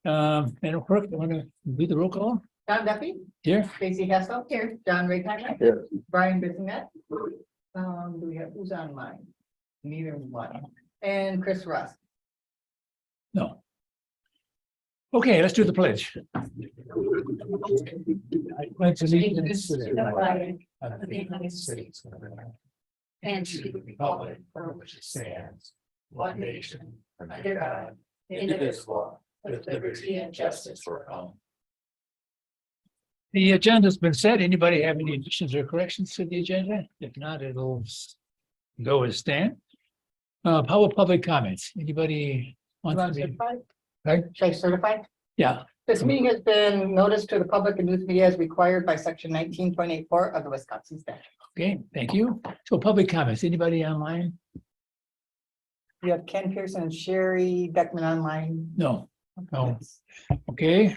Madam Clerk, you want to do the roll call? Don Duffy, Here. Stacy Hessel, here, John Ray Timer, Here. Brian Bissonette. Do we have, who's online? Neither one. And Chris Russ. No. Okay, let's do the pledge. I pledge allegiance to the flag of the United States of America and to the republic for which it stands, one nation, under God, indivisible, with liberty and justice for all. The agenda's been set. Anybody have any additions or corrections to the agenda? If not, it'll go as stand. Public comments. Anybody want to be? Certified? Right? Should I certify? Yeah, This meeting has been noticed to the public and news media as required by section 19.84 of the Wisconsin statute. okay, thank you. So public comments. Anybody online? You have Ken Pearson and Sherry Beckman online. No. No. Okay.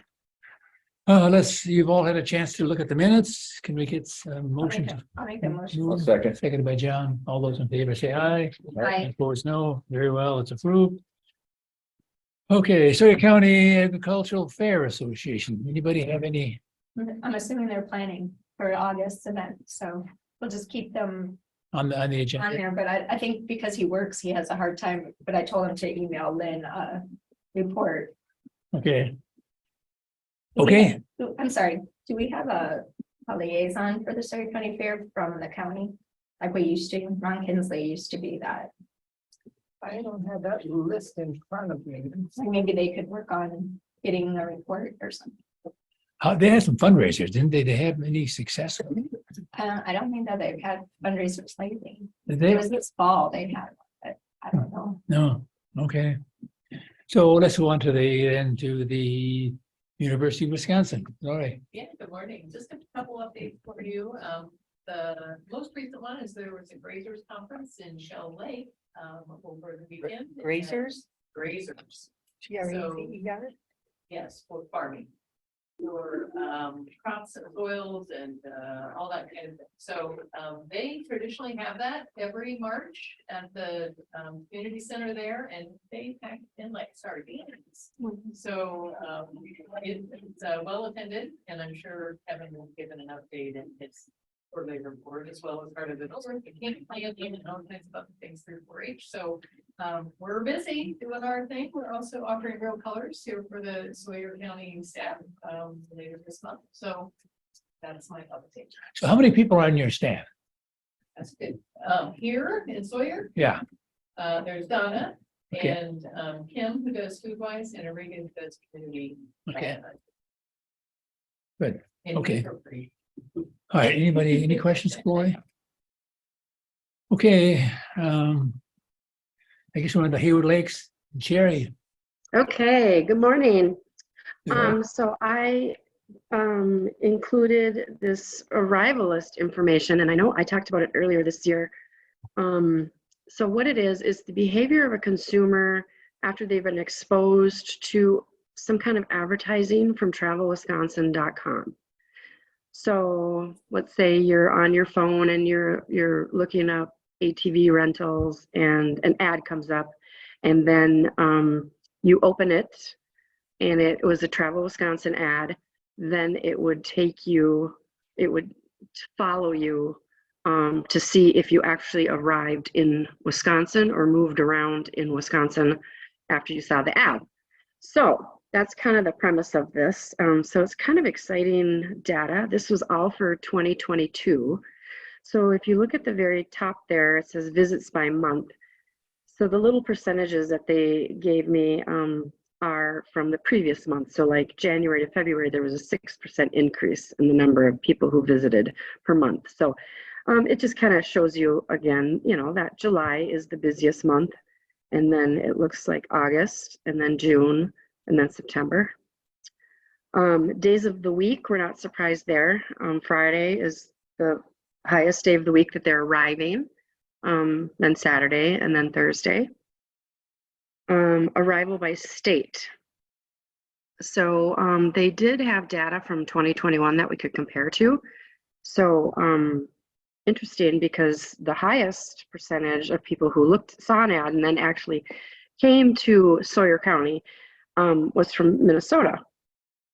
You've all had a chance to look at the minutes. Can we get some motion? I'll make the motion. Moved, Second. Seconded by John. All those in favor say aye. Aye. Opposed, no. Very well, it's approved. Okay, Sawyer County Agricultural Fair Association. Anybody have any? I'm assuming they're planning for August event, so we'll just keep them On the on agenda? there, but I think because he works, he has a hard time, but I told him to email Lynn a report. Okay. Okay, I'm sorry, do we have a liaison for the Sawyer County Fair from the county? Like we used to, Ron Kinsley used to be that. I don't have that list in front of me. So maybe they could work on getting a report or something. they had some fundraisers, didn't they? They have any success? I don't think that they've had fundraisers lately. Did It they? was this fall they had, but I don't know. No, okay. So let's go on to the University of Wisconsin. All right. Yeah, good morning. Just a couple updates for you. The most recent one is there was a grazers conference in Shell Lake over the weekend. Grazers? Grazers, G-R-A-Z-E-R? yes, for farming. For crops and soils and all that kind of thing. So they traditionally have that every March at the community center there, and they pack in like sardines. So it's well attended, and I'm sure Kevin will give an update in his quarterly report as well as part of it. Also, the camp plan and all kinds of other things through 4-H. So we're busy doing our thing. We're also offering real colors here for the Sawyer County staff later this month. So that's my update. So how many people are on your staff? That's good. Here in Sawyer, Yeah, there's Donna Okay. and Kim, who does food wise, and Regan, who does community. Okay. management. Good. And Okay. we're free. all right. Anybody, any questions, Glory? Okay, I guess we're on the Hayward Lakes, Jerry. Okay, good morning. Good morning. So I included this arrivalist information, and I know I talked about it earlier this year. So what it is the behavior of a consumer after they've been exposed to some kind of advertising from travelwisconsin.com. So let's say you're on your phone and you're looking up ATV rentals and an ad comes up, and then you open it and it was a Travel Wisconsin ad, then it would follow you to see if you actually arrived in Wisconsin or moved around in Wisconsin after you saw the ad. So that's kind of the premise of this. So it's kind of exciting data. This was all for 2022. So if you look at the very top there, it says visits by month. So the little percentages that they gave me are from the previous month. So like January to February, there was a 6% increase in the number of people who visited per month. So it just kind of shows you again, that July is the busiest month. And then it looks like August, and then June, and then September. Days of the week, we're not surprised there. Friday is the highest day of the week that they're arriving, then Saturday, and then Thursday. Arrival by state. So they did have data from 2021 that we could compare to. So interesting, because the highest percentage of people who saw an ad and then actually came to Sawyer County was from Minnesota.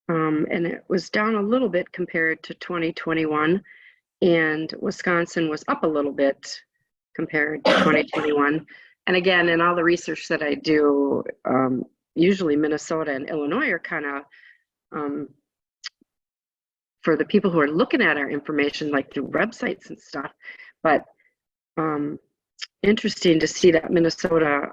And it was down a little bit compared to 2021, and Wisconsin was up a little bit compared to 2021. And again, in all the research that I do, usually Minnesota and Illinois are kind of, for the people who are looking at our information, like through websites and stuff. But interesting to see that Minnesota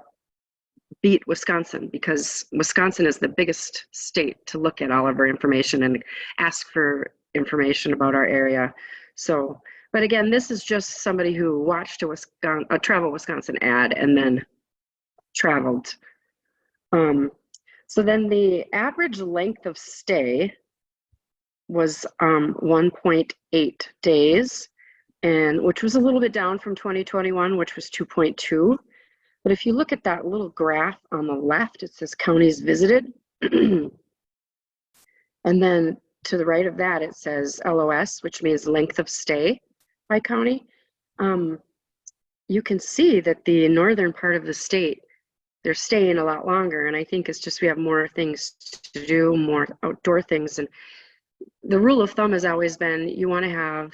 beat Wisconsin, because Wisconsin is the biggest state to look at all of our information and ask for information about our area. So, but again, this is just somebody who watched a Travel Wisconsin ad and then traveled. So then the average length of stay was 1.8 days, and which was a little bit down from 2021, which was 2.2. But if you look at that little graph on the left, it says counties visited. And then to the right of that, it says LOS, which means length of stay by county. You can see that the northern part of the state, they're staying a lot longer. And I think it's just we have more things to do, more outdoor things. And the rule of thumb has always been you want to have,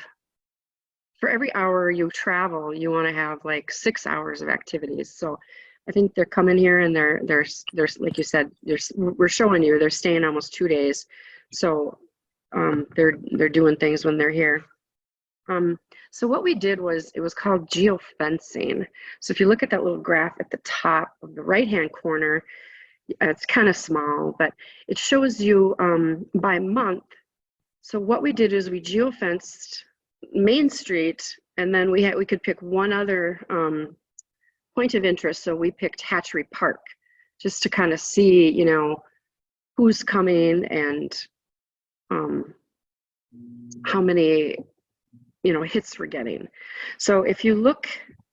for every hour you travel, you want to have like 6 hours of activities. So I think they're coming here and they're like you said, we're showing you they're staying almost 2 days. So they're doing things when they're here. So what we did was, it was called geofencing. So if you look at that little graph at the top of the right-hand corner, it's kind of small, but it shows you by month. So what we did is we geofenced Main Street, and then we could pick one other point of interest. So we picked Hatchery Park, just to kind of see, you know, who's coming and how many, you know, hits we're getting. So if you look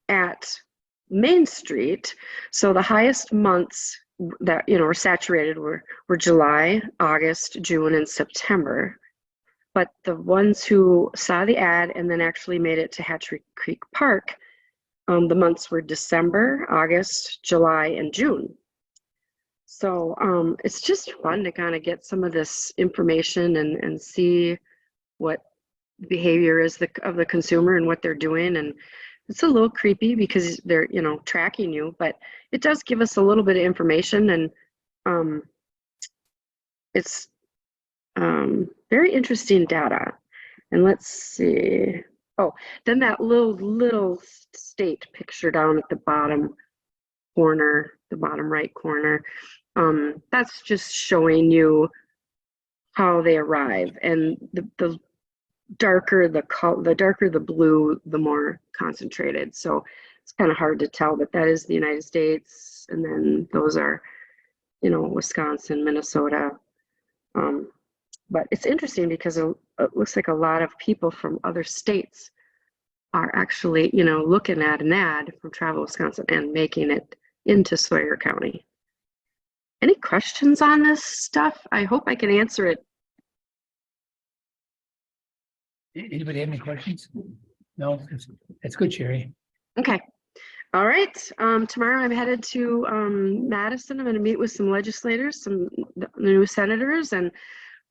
at Main Street, so the highest months that, you know, were saturated were July, August, June, and September. But the ones who saw the ad and then actually made it to Hatchery Creek Park, the months were December, August, July, and June. So it's just fun to kind of get some of this information and see what behavior is of the consumer and what they're doing. And it's a little creepy because they're, you know, tracking you, but it does give us a little bit of information, and it's very interesting data. And let's see. Oh, then that little state picture down at the bottom corner, the bottom right corner, that's just showing you how they arrive. And the darker the blue, the more concentrated. So it's kind of hard to tell, but that is the United States. And then those are, you know, Wisconsin, Minnesota. But it's interesting because it looks like a lot of people from other states are actually, you know, looking at an ad from Travel Wisconsin and making it into Sawyer County. Any questions on this stuff? I hope I can answer it. Anybody have any questions? No, that's good, Sherry. Okay. All right. Tomorrow I'm headed to Madison. I'm going to meet with some legislators, some new senators, and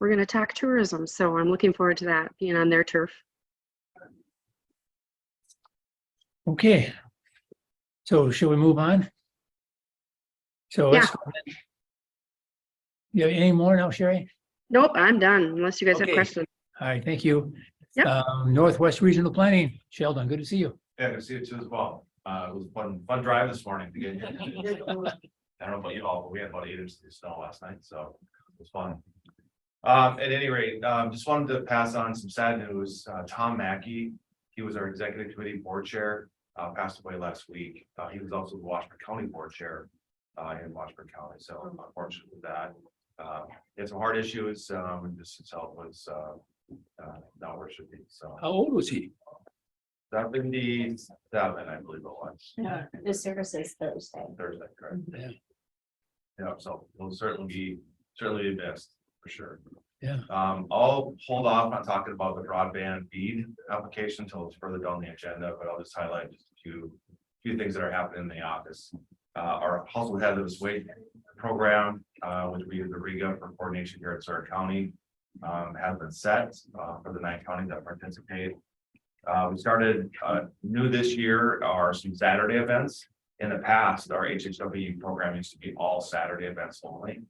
we're going to talk tourism. So I'm looking forward to that, being on their turf. Okay. So shall we move on? So Yeah. let's, you have any more now, Sherry? Nope, I'm done, unless you guys have Okay. questions. All right, thank you. Yep. Northwest Regional Planning, Sheldon, good to see you. Yeah, good to see you too as well. It was a fun drive this morning to get here. I don't know about you all, but we had about 8 inches of snow last night, so it was fun. At any rate, just wanted to pass on some sad news. Tom Mackey, he was our executive committee board chair, passed away last week. He was also the Washburn County board chair in Washburn County, so unfortunate with that. He had some heart issues, and just his health was not where it should be, so. How old was he? 77, I believe it was. No, the service is Thursday. Thursday, correct? Yeah. Yeah, so we'll certainly be missed, for sure. Yeah. I'll hold off on talking about the broadband feed application until it's further down the agenda, but I'll just highlight just a few things that are happening in the office. Our household head that was program, which we use the RIGA for coordination here at Sawyer County, has been set, for the 9 counties that participate. We started, new this year are some Saturday events. In the past, our HHW program used to be all Saturday events only.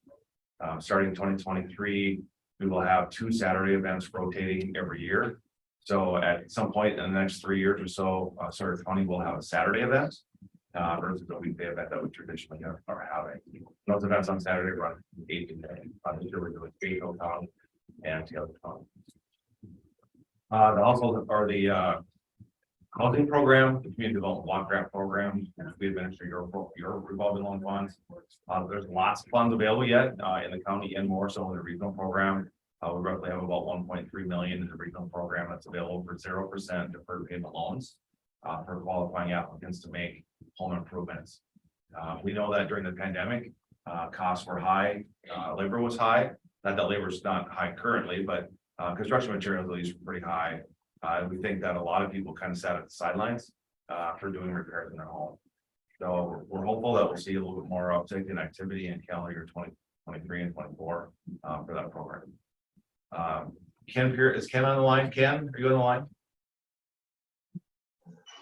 Starting 2023, we will have 2 Saturday events rotating every year. So at some point in the next 3 years or so, Sawyer County will have a Saturday event. Versus the weekday event that we traditionally are having. Those events on Saturday run from 8 to 10. This year we're doing Fayetteville County and Taylor County. Also are the housing program, the community development block grant program, we administer your revolving loan funds. There's lots of funds available yet in the county and more so in the regional program. We roughly have about 1.3 million in the regional program that's available for 0% deferred payment loans for qualifying applicants to make home improvements. We know that during the pandemic, costs were high, labor was high. Not that labor is not high currently, but construction materials at least were pretty high. We think that a lot of people kind of sat at the sidelines for doing repairs in their home. So we're hopeful that we'll see a little bit more uptick in activity in calendar year 2023 and 24 for that program. Ken Pierce, is Ken on the line? Ken, are you on the line?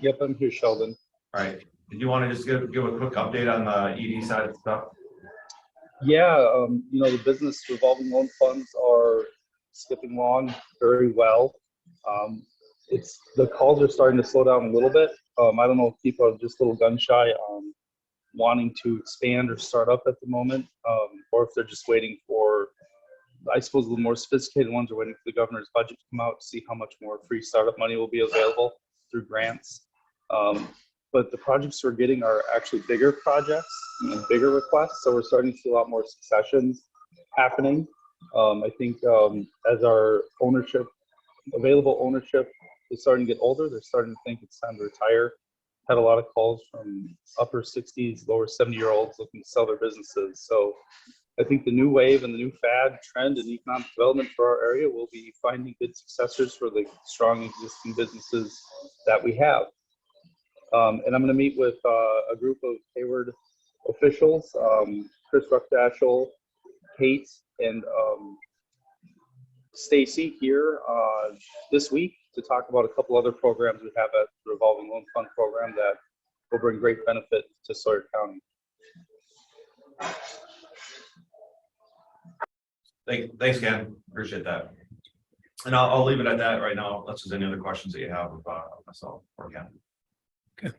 Yep, I'm here, Sheldon. All right. Did you want to just give a quick update on the ED side of stuff? Yeah, you know, the business revolving loan funds are skipping along very well. It's the calls are starting to slow down a little bit. I don't know if people are just a little gun shy on wanting to expand or start up at the moment, or if they're just waiting for, I suppose the more sophisticated ones are waiting for the governor's budget to come out to see how much more free startup money will be available through grants. But the projects we're getting are actually bigger projects and bigger requests. So we're starting to see a lot more successions happening. I think as our available ownership is starting to get older, they're starting to think it's time to retire. Had a lot of calls from upper 60s, lower 70-year-olds looking to sell their businesses. So I think the new wave and the new fad trend in economic development for our area will be finding good successors for the strong existing businesses that we have. And I'm going to meet with a group of Hayward officials, Chris Ruckdashel, Kate, and Stacy here this week to talk about a couple other programs we have at the Revolving Loan Fund program that will bring great benefit to Sawyer County. Thanks, Ken. Appreciate that. And I'll leave it at that right now. Unless there's any other questions that you have about myself or Ken. Okay.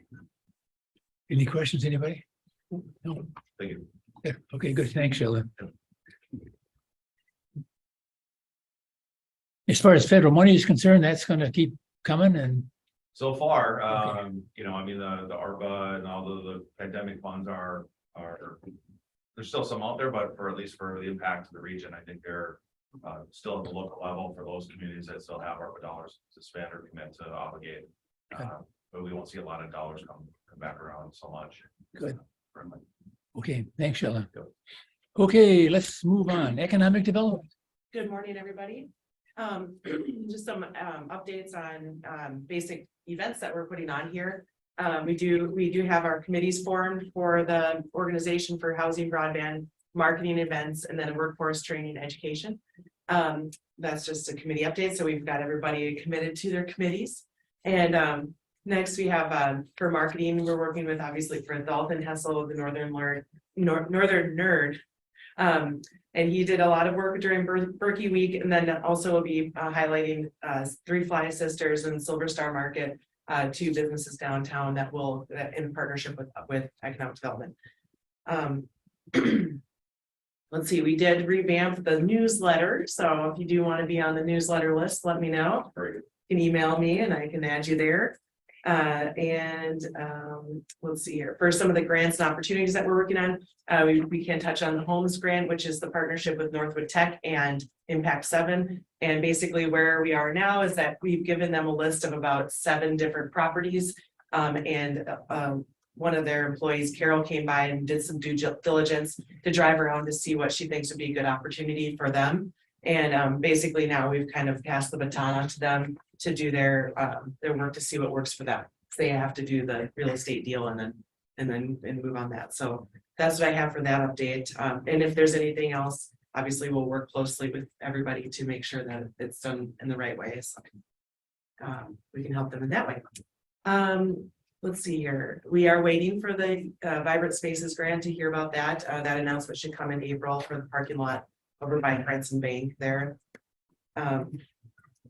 Any questions, anybody? No. Thank you. Yeah. Okay, good. Thanks, Sheldon. As far as federal money is concerned, that's going to keep coming and. So far, you know, I mean, the ARPA and all the pandemic funds are there's still some out there, but for at least for the impact of the region, I think they're still at the local level for those communities that still have ARPA dollars to spend or commit to obligate. But we won't see a lot of dollars come back around so much. Good. Okay, thanks, Sheldon. Okay, let's move on. Economic development. Good morning, everybody. Just some updates on basic events that we're putting on here. We do have our committees formed for the Organization for Housing, Broadband, Marketing Events, and then Workforce Training Education. That's just a committee update. So we've got everybody committed to their committees. And next we have for marketing, we're working with obviously for Dalton Hessel, the Northern Nerd. And he did a lot of work during Berkey Week, and then also will be highlighting Three Fly Sisters and Silver Star Market, 2 businesses downtown that will in partnership with economic development. Let's see, we did revamp the newsletter. So if you do want to be on the newsletter list, let me know. You can email me and I can add you there. Let's see here. For some of the grants and opportunities that we're working on, we can touch on the Homes Grant, which is the partnership with Northwood Tech and Impact 7. And basically where we are now is that we've given them a list of about 7 different properties. One of their employees, Carol, came by and did some due diligence to drive around to see what she thinks would be a good opportunity for them. And basically now we've kind of passed the baton on to them to do their work to see what works for them. So they have to do the real estate deal and then move on that. So that's what I have for that update. And if there's anything else, obviously we'll work closely with everybody to make sure that it's done in the right way. So we can help them in that way. Let's see here. We are waiting for the Vibrant Spaces grant to hear about that. That announcement should come in April for the parking lot over by Cranston Bank there.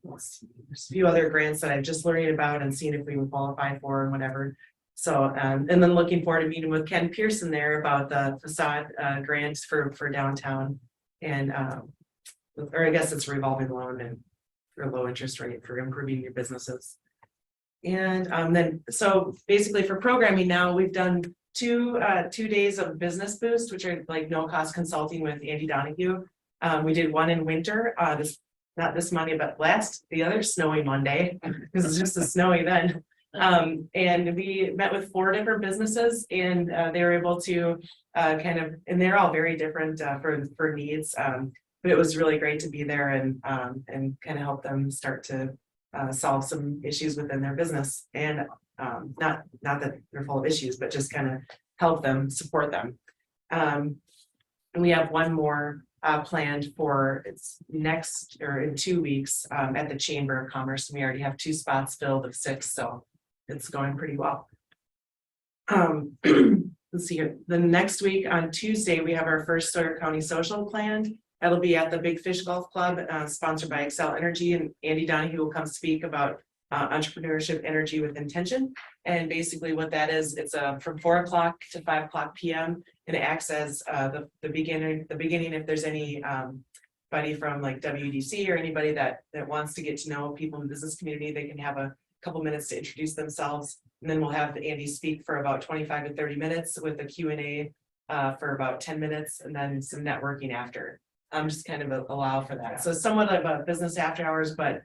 Let's see. There's a few other grants that I'm just learning about and seeing if we would qualify for and whatever. So, and then looking forward to meeting with Ken Pearson there about the facade grants for downtown. And, or I guess it's a revolving loan and for a low interest rate for improving your businesses. And then, so basically for programming now, we've done two days of business boost, which are like no cost consulting with Andy Donahue. We did one in winter, not this Monday, but the other snowy Monday, because it's just a snowy then. And we met with 4 different businesses and they were able to kind of, and they're all very different for needs. But it was really great to be there and kind of help them start to solve some issues within their business. And not that they're full of issues, but just kind of help them, support them. And we have one more planned for it's next or in 2 weeks at the Chamber of Commerce. We already have 2 spots filled of 6, so it's going pretty well. Let's see here. The next week on Tuesday, we have our first Sawyer County social planned. That'll be at the Big Fish Golf Club, sponsored by Excel Energy, and Andy Donahue will come speak about entrepreneurship energy with intention. And basically what that is, it's from 4 o'clock to 5 o'clock p.m. and it acts as the beginning if there's any buddy from like WDC or anybody that wants to get to know people in the business community, they can have a couple minutes to introduce themselves. And then we'll have Andy speak for about 25 to 30 minutes with a Q&A for about 10 minutes and then some networking after. Just kind of allow for that. So somewhat of a business after hours, but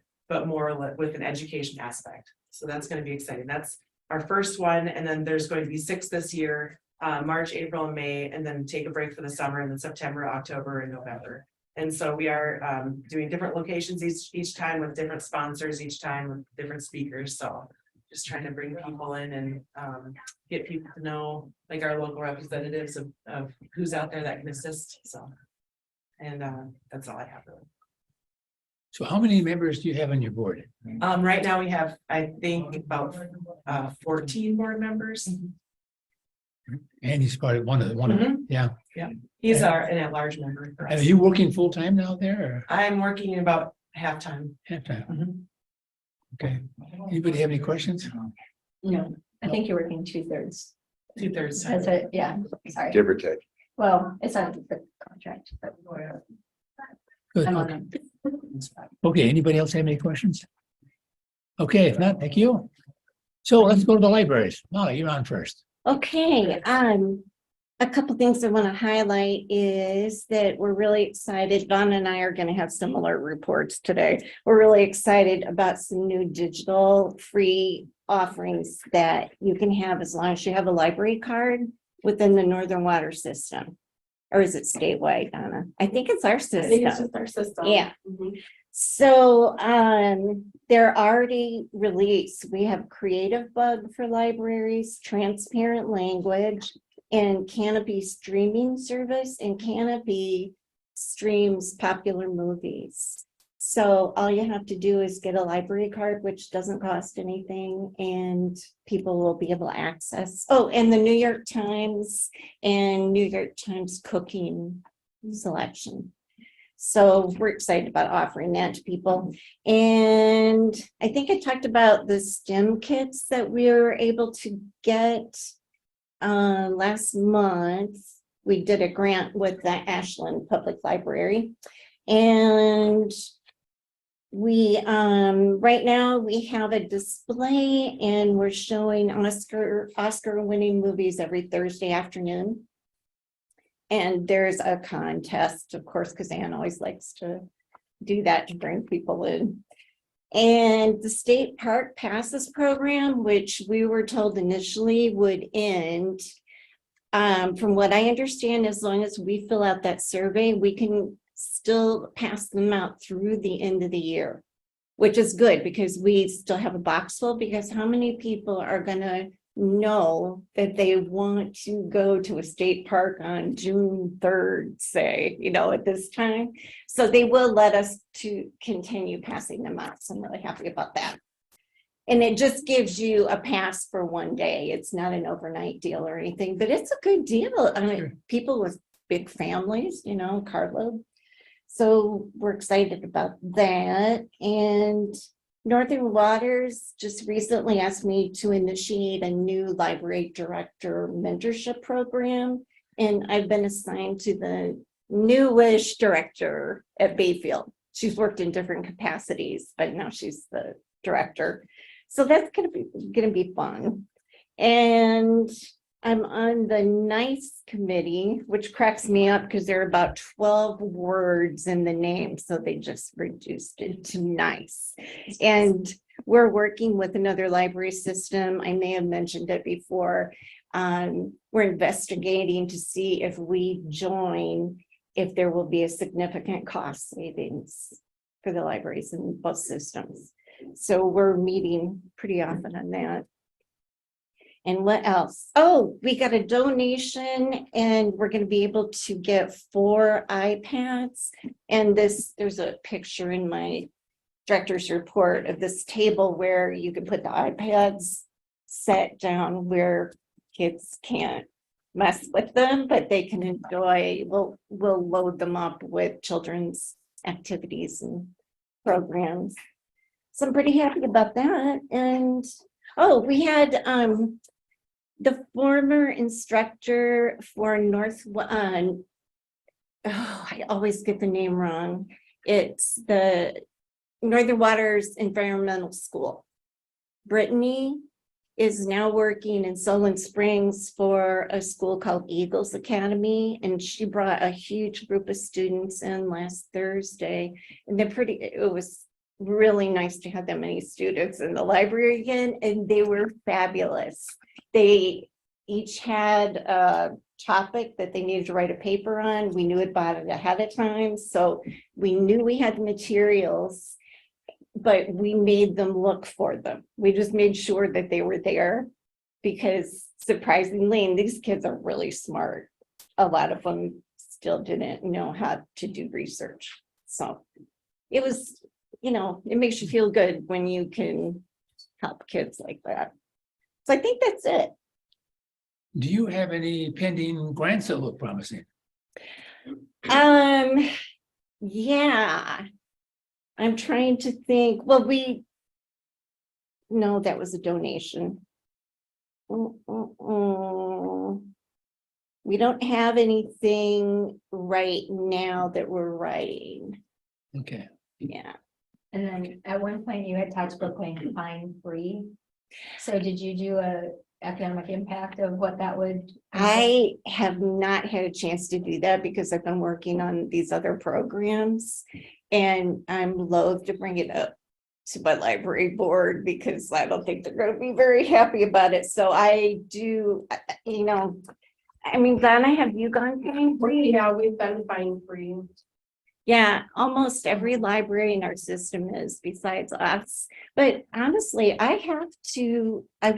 more with an education aspect. So that's going to be exciting. That's our first one. And then there's going to be 6 this year, March, April, and May, and then take a break for the summer, and then September, October, and November. And so we are doing different locations each time with different sponsors, each time with different speakers. So just trying to bring people in and get people to know like our local representatives of who's out there that can assist. So, and that's all I have really. So how many members do you have on your board? Right now we have, I think, about 14 board members. And he's part of one of them, yeah. He's an at-large member for And us. are you working full-time now there I'm working about half-time. or half-time? Mhm. Okay. Anybody have any questions? No, I think you're working 2/3. 2/3. That's it, yeah, sorry. Give or take. Well, it's not the contract, but Good, I'm okay. on it. Okay, anybody else have any questions? Okay, if not, thank you. So let's go to the libraries. Molly, you're on first. Okay, a couple things I want to highlight is that we're really excited. Donna and I are going to have similar reports today. We're really excited about some new digital free offerings that you can have as long as you have a library card within the Northern Water system. Or is it statewide, Donna? I think it's our system. our system. Yeah. So they're already released. We have Creative Bug for libraries, Transparent Language, and Canopy streaming service, and Canopy streams popular movies. So all you have to do is get a library card, which doesn't cost anything, and people will be able to access. Oh, and the New York Times and New York Times cooking selection. So we're excited about offering that to people. And I think I talked about the STEM kits that we were able to get last month. We did a grant with the Ashland Public Library. And we right now we have a display and we're showing Oscar winning movies every Thursday afternoon. And there's a contest, of course, because Anne always likes to do that to bring people in. And the state park passes program, which we were told initially would end. From what I understand, as long as we fill out that survey, we can still pass them out through the end of the year, which is good because we still have a box full, because how many people are gonna know that they want to go to a state park on June 3rd, say, at this time. So they will let us to continue passing them out. So I'm really happy about that. And it just gives you a pass for one day. It's not an overnight deal or anything, but it's a good deal. I mean, people with big families, carload. So we're excited about that. And Northern Waters just recently asked me to initiate a new library director mentorship program. And I've been assigned to the newish director at Bayfield. She's worked in different capacities, but now she's the director. So that's gonna be fun. And I'm on the NICE committee, which cracks me up because there are about 12 words in the name. So they just reduced it to NICE. And we're working with another library system. I may have mentioned it before. We're investigating to see if we join, if there will be a significant cost savings for the libraries in both systems. So we're meeting pretty often on that. And what else? Oh, we got a donation and we're going to be able to get 4 iPads. And there's a picture in my director's report of this table where you can put the iPads set down where kids can't mess with them, but they can enjoy. We'll load them up with children's activities and programs. So I'm pretty happy about that. And we had the former instructor for I always get the name wrong. It's the Northern Waters Environmental School. Brittany is now working in Solon Springs for a school called Eagles Academy, and she brought a huge group of students in last Thursday, and it was really nice to have that many students in the library again, and they were fabulous. They each had a topic that they needed to write a paper on. We knew about it ahead of time, so we knew we had the materials, but we made them look for them. We just made sure that they were there because surprisingly, and these kids are really smart, a lot of them still didn't know how to do research. So it was, it makes you feel good when you can help kids like that. So I think that's it. Do you have any pending grants that look promising? Yeah. I'm trying to think. Well, no, that was a donation. We don't have anything right now that we're writing. Okay. Yeah. And then at one point you had talked about going fine free. So did you do a economic impact of what that would? I have not had a chance to do that because I've been working on these other programs, and I'm loath to bring it up to my library board because I don't think they're going to be very happy about it. So I do, Donna, have you gone fine free? Yeah, we've been fine free. Yeah, almost every library in our system is besides us. But honestly, I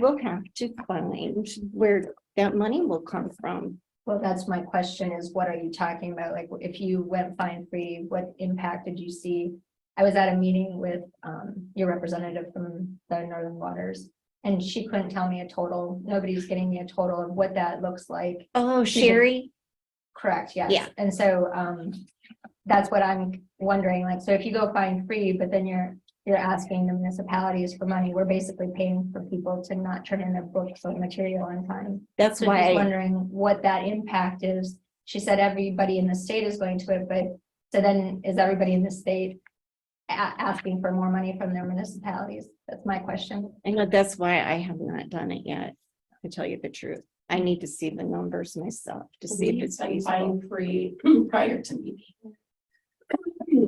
will have to find where that money will come from. Well, that's my question is, what are you talking about? Like, if you went fine free, what impact did you see? I was at a meeting with your representative from the Northern Waters, and she couldn't tell me a total. Nobody's getting me a total of what that looks like. Oh, Sherry? Correct, yes. Yeah. And so that's what I'm wondering, like, so if you go fine free, but then you're asking the municipalities for money, we're basically paying for people to not turn in their books or material on time. That's So just wondering what that impact is. She said everybody in the state is going to it, but so then is everybody in the state asking for more money from their municipalities? That's my question. I know that's why I have not done it yet, to tell you the truth. I need to see the numbers myself to see if it's We've been feasible. fine free prior to me.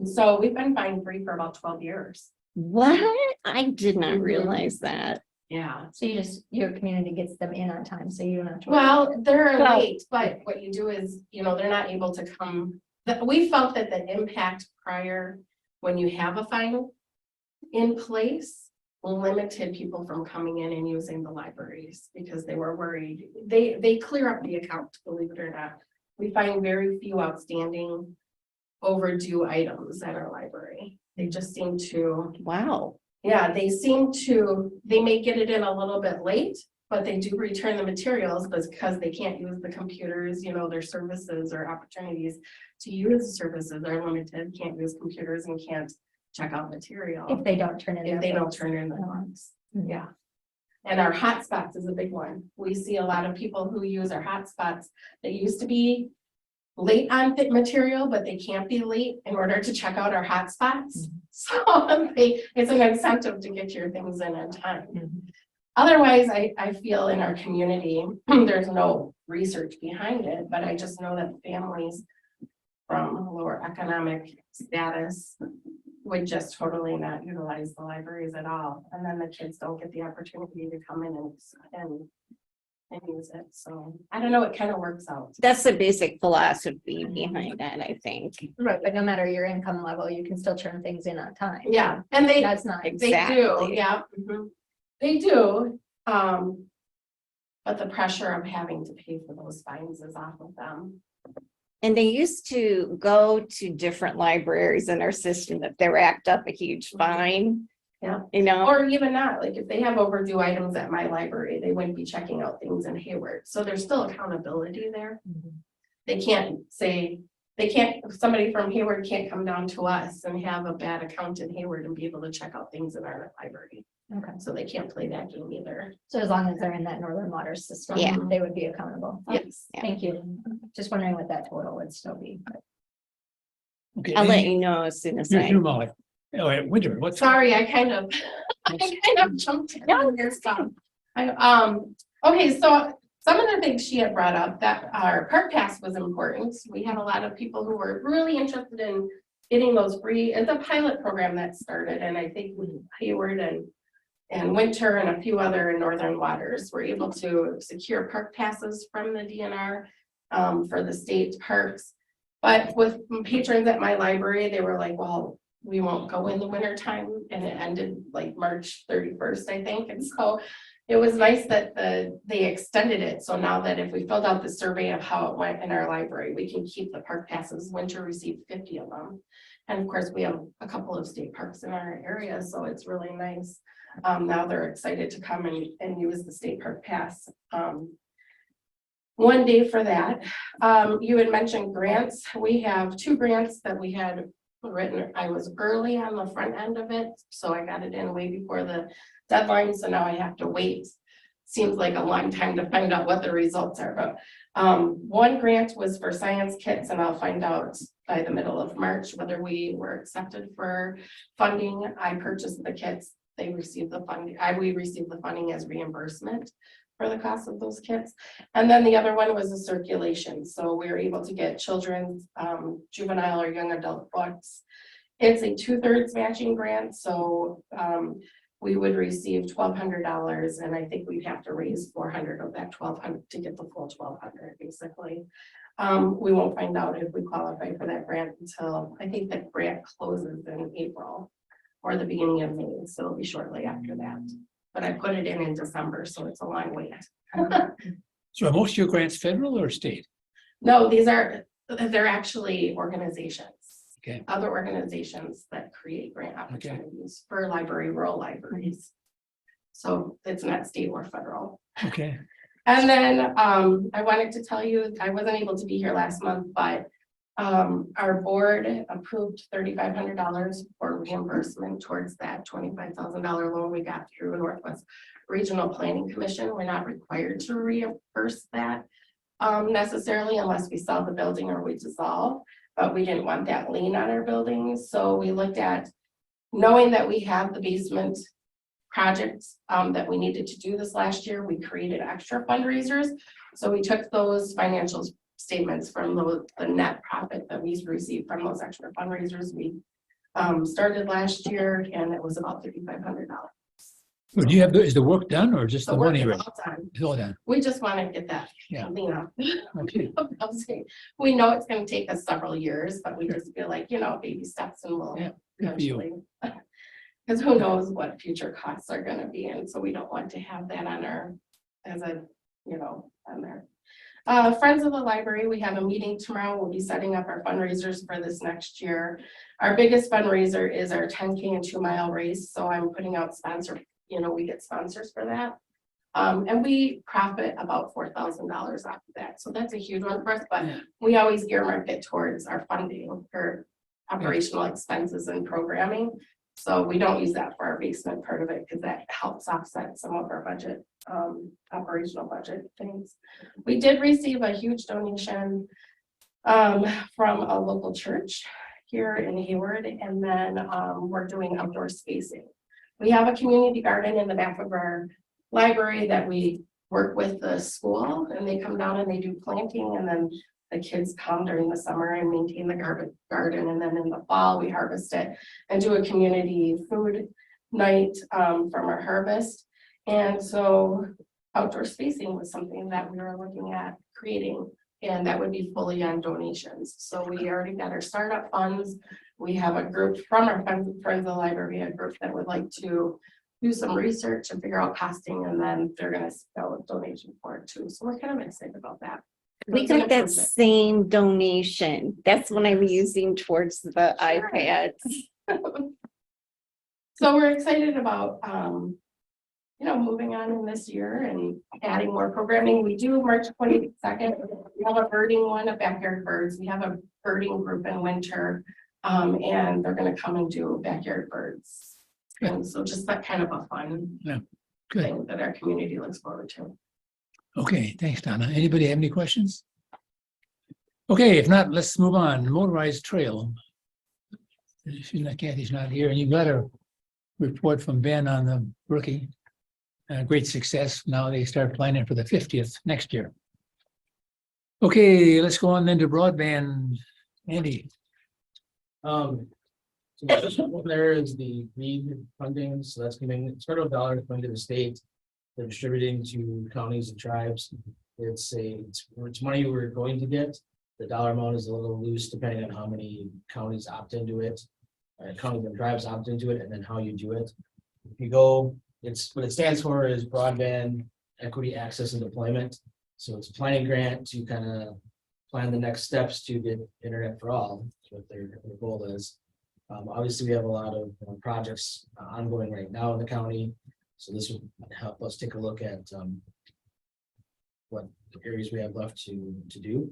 So we've been fine free for about 12 years. What? I did not Mhm. realize that. Yeah. So your community gets them in on time, so you don't have to. worry. Well, they're Well- late, but what you do is, they're not able to come. We felt that the impact prior, when you have a final in place, limited people from coming in and using the libraries because they were worried. They clear up the account, believe it or not. We find very few outstanding overdue items at our library. They just seem to, Wow. yeah, they may get it in a little bit late, but they do return the materials because they can't use the computers, you know, their services or opportunities to use the services are limited, can't use computers and can't check out material. If they don't turn it in. If they don't turn in the books, Mhm. yeah. And our hotspots is a big one. We see a lot of people who use our hotspots that used to be late on fit material, but they can't be late in order to check out our hotspots. So it's an incentive to get your things in on time. Otherwise, I feel in our community, there's no research behind it, but I just know that families from lower economic status would just totally not utilize the libraries at all. And then the kids don't get the opportunity to come in and use it. So I don't know, it kind of works out. That's the basic philosophy behind that, I think. Right, but no matter your income level, you can still turn things in on time. Yeah, and That's not. they do, Exactly. yeah. They do. But the pressure of having to pay for those fines is off of them. And they used to go to different libraries in our system if they racked up a huge fine. Yeah. You know, Or even not, like if they have overdue items at my library, they wouldn't be checking out things in Hayward. So there's still accountability there. They can't say, somebody from Hayward can't come down to us and have a bad account in Hayward and be able to check out things in our library. Okay, So they can't play that game either. so as long as they're in that Northern Water system, Yeah. they would be accountable. Yes. Thank you. Just wondering what that total would still be. Okay. I'll let you know as soon as I. Molly. Oh, yeah, Winter, what's? Sorry, I kind of jumped in on your stuff. Okay, so some of the things she had brought up that our park pass was important. We had a lot of people who were really interested in getting those free. It's a pilot program that started, and I think with Hayward and Winter and a few other in Northern Waters were able to secure park passes from the DNR for the state parks. But with patrons at my library, they were like, well, we won't go in the winter time, and it ended like March 31st, I think. And so it was nice that they extended it. So now that if we filled out the survey of how it went in our library, we can keep the park passes. Winter received 50 of them. And of course, we have a couple of state parks in our area, so it's really nice. Now they're excited to come and use the state park pass. One day for that. You had mentioned grants. We have 2 grants that we had written. I was early on the front end of it, so I got it in way before the deadline, so now I have to wait. Seems like a long time to find out what the results are, but one grant was for science kits, and I'll find out by the middle of March whether we were accepted for funding. I purchased the kits, they received the funding, we received the funding as reimbursement for the cost of those kits. And then the other one was a circulation. So we were able to get children's juvenile or young adult books. It's a 2/3 matching grant. So we would receive $1,200, and I think we'd have to raise 400 of that 1,200 to get the full 1,200 basically. We won't find out if we qualify for that grant until I think that grant closes in April or the beginning of May. So it'll be shortly after that. But I put it in December, so it's a long wait. So are most of your grants federal or state? No, they're actually organizations. Okay. Other organizations that create grant opportunities for rural libraries. So it's not state or federal. Okay. And then I wanted to tell you, I wasn't able to be here last month, but our board approved $3,500 for reimbursement towards that $25,000 loan we got through Northwest Regional Planning Commission. We're not required to reimburse that necessarily unless we sell the building or we dissolve, but we didn't want that lien on our buildings. So we looked at, knowing that we have the basement projects that we needed to do this last year, we created extra fundraisers. So we took those financial statements from the net profit that we received from those extra fundraisers. We started last year, and it was about $3,500. So do you have, is the work done or just The the work money? is Right? all done. It's all done. We just want to get that, Yeah. you know. Okay. We know it's going to take us several years, but we just feel like, baby steps, and we'll Yeah, good for you. eventually. Because who knows what future costs are gonna be, and so we don't want to have that on our, as a, on there. Friends of the Library, we have a meeting tomorrow. We'll be setting up our fundraisers for this next year. Our biggest fundraiser is our 10K and 2-mile race, so I'm putting out we get sponsors for that. And we profit about $4,000 off of that, so that's a huge one for us, but we always earmark it towards our funding for operational expenses and programming. So we don't use that for our basement part of it, because that helps offset some of our budget, operational budget things. We did receive a huge donation from a local church here in Hayward, and then we're doing outdoor spacing. We have a community garden in the back of our library that we work with the school, and they come down and they do planting, and then the kids come during the summer and maintain the garden, and then in the fall we harvest it and do a community food night from our harvest. And so outdoor spacing was something that we were looking at creating, and that would be fully on donations. So we already got our startup funds. We have a group from our friends of the library, a group that would like to do some research and figure out costing, and then they're going to sell a donation for it too. So we're kind of excited about that. We It's an got that improvement. same donation. That's what I'm using towards the iPads. So we're excited about, moving on in this year and adding more programming. We do March 22nd. We have a birding one, a backyard birds. We have a birding group in winter, and they're going to come and do backyard birds. And so just that kind of a fun good. thing that our community looks forward to. Okay, thanks, Donna. Anybody have any questions? Okay, if not, let's move on. Motorized trail. Kathy's not here, and you've got a report from Ben on the rookie. Great success. Now they start planning for the 50th next year. Okay, let's go on then to broadband. Andy. So just there is the READ funding, so that's giving federal dollars going to the state. They're distributing to counties and tribes. It's money we're going to get. The dollar amount is a little loose depending on how many counties opt into it. Counties and tribes opt into it, and then how you do it. If you go, what it stands for is broadband equity access and deployment. So it's a planning grant to kind of plan the next steps to get internet for all. That's what their goal is. Obviously, we have a lot of projects ongoing right now in the county. So this would help us take a look at what areas we have left to do.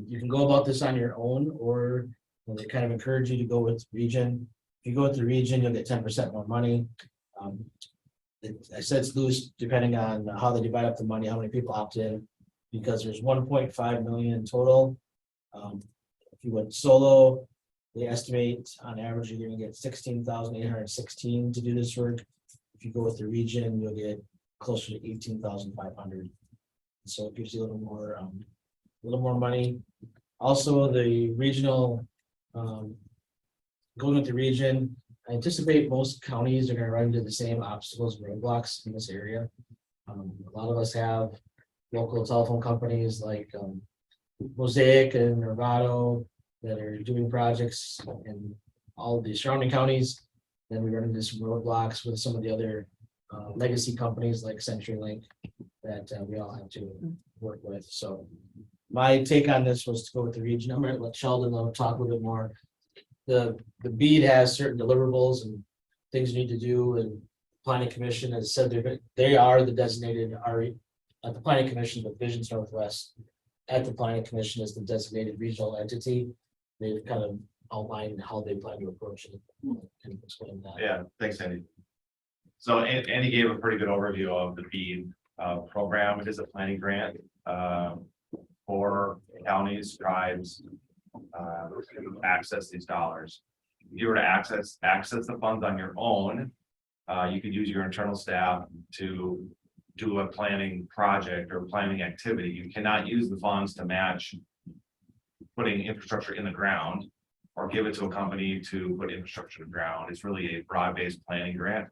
You can go about this on your own, or they kind of encourage you to go with region. If you go with the region, you'll get 10% more money. I said it's loose depending on how they divide up the money, how many people opt in, because there's 1.5 million total. If you went solo, they estimate on average you're going to get 16,816 to do this work. If you go with the region, you'll get closer to 18,500. So it gives you a little more money. Also, the regional, going with the region, I anticipate most counties are going to run into the same obstacles and roadblocks in this area. A lot of us have local telephone companies like Mosaic and Nervado that are doing projects in all of the surrounding counties. Then we run into some roadblocks with some of the other legacy companies like CenturyLink that we all have to work with. So my take on this was to go with the region. I'm going to let Sheldon talk a little bit more. The BEAD has certain deliverables and things you need to do, and Planning Commission has said they are the designated RE at the Planning Commission, but Visions Northwest at the Planning Commission is the designated regional entity. They've kind of outlined how they plan to approach it. Can you explain that? Yeah, thanks, Andy. So Andy gave a pretty good overview of the BEAD program. It is a planning grant for counties, tribes, to access these dollars. If you were to access the funds on your own, you could use your internal staff to do a planning project or planning activity. You cannot use the funds to match putting infrastructure in the ground or give it to a company to put infrastructure in the ground. It's really a broad-based planning grant.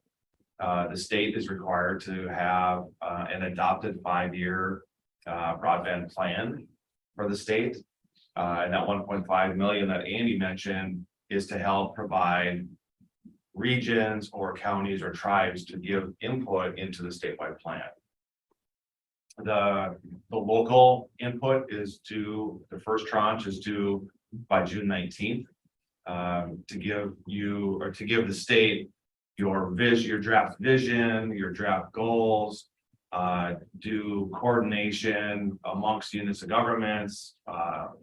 The state is required to have an adopted 5-year broadband plan for the state. And that 1.5 million that Andy mentioned is to help provide regions or counties or tribes to give input into the statewide plan. The local input is due, the first tranche is due by June 19th. To give you, or to give the state your draft vision, your draft goals, do coordination amongst units of governments,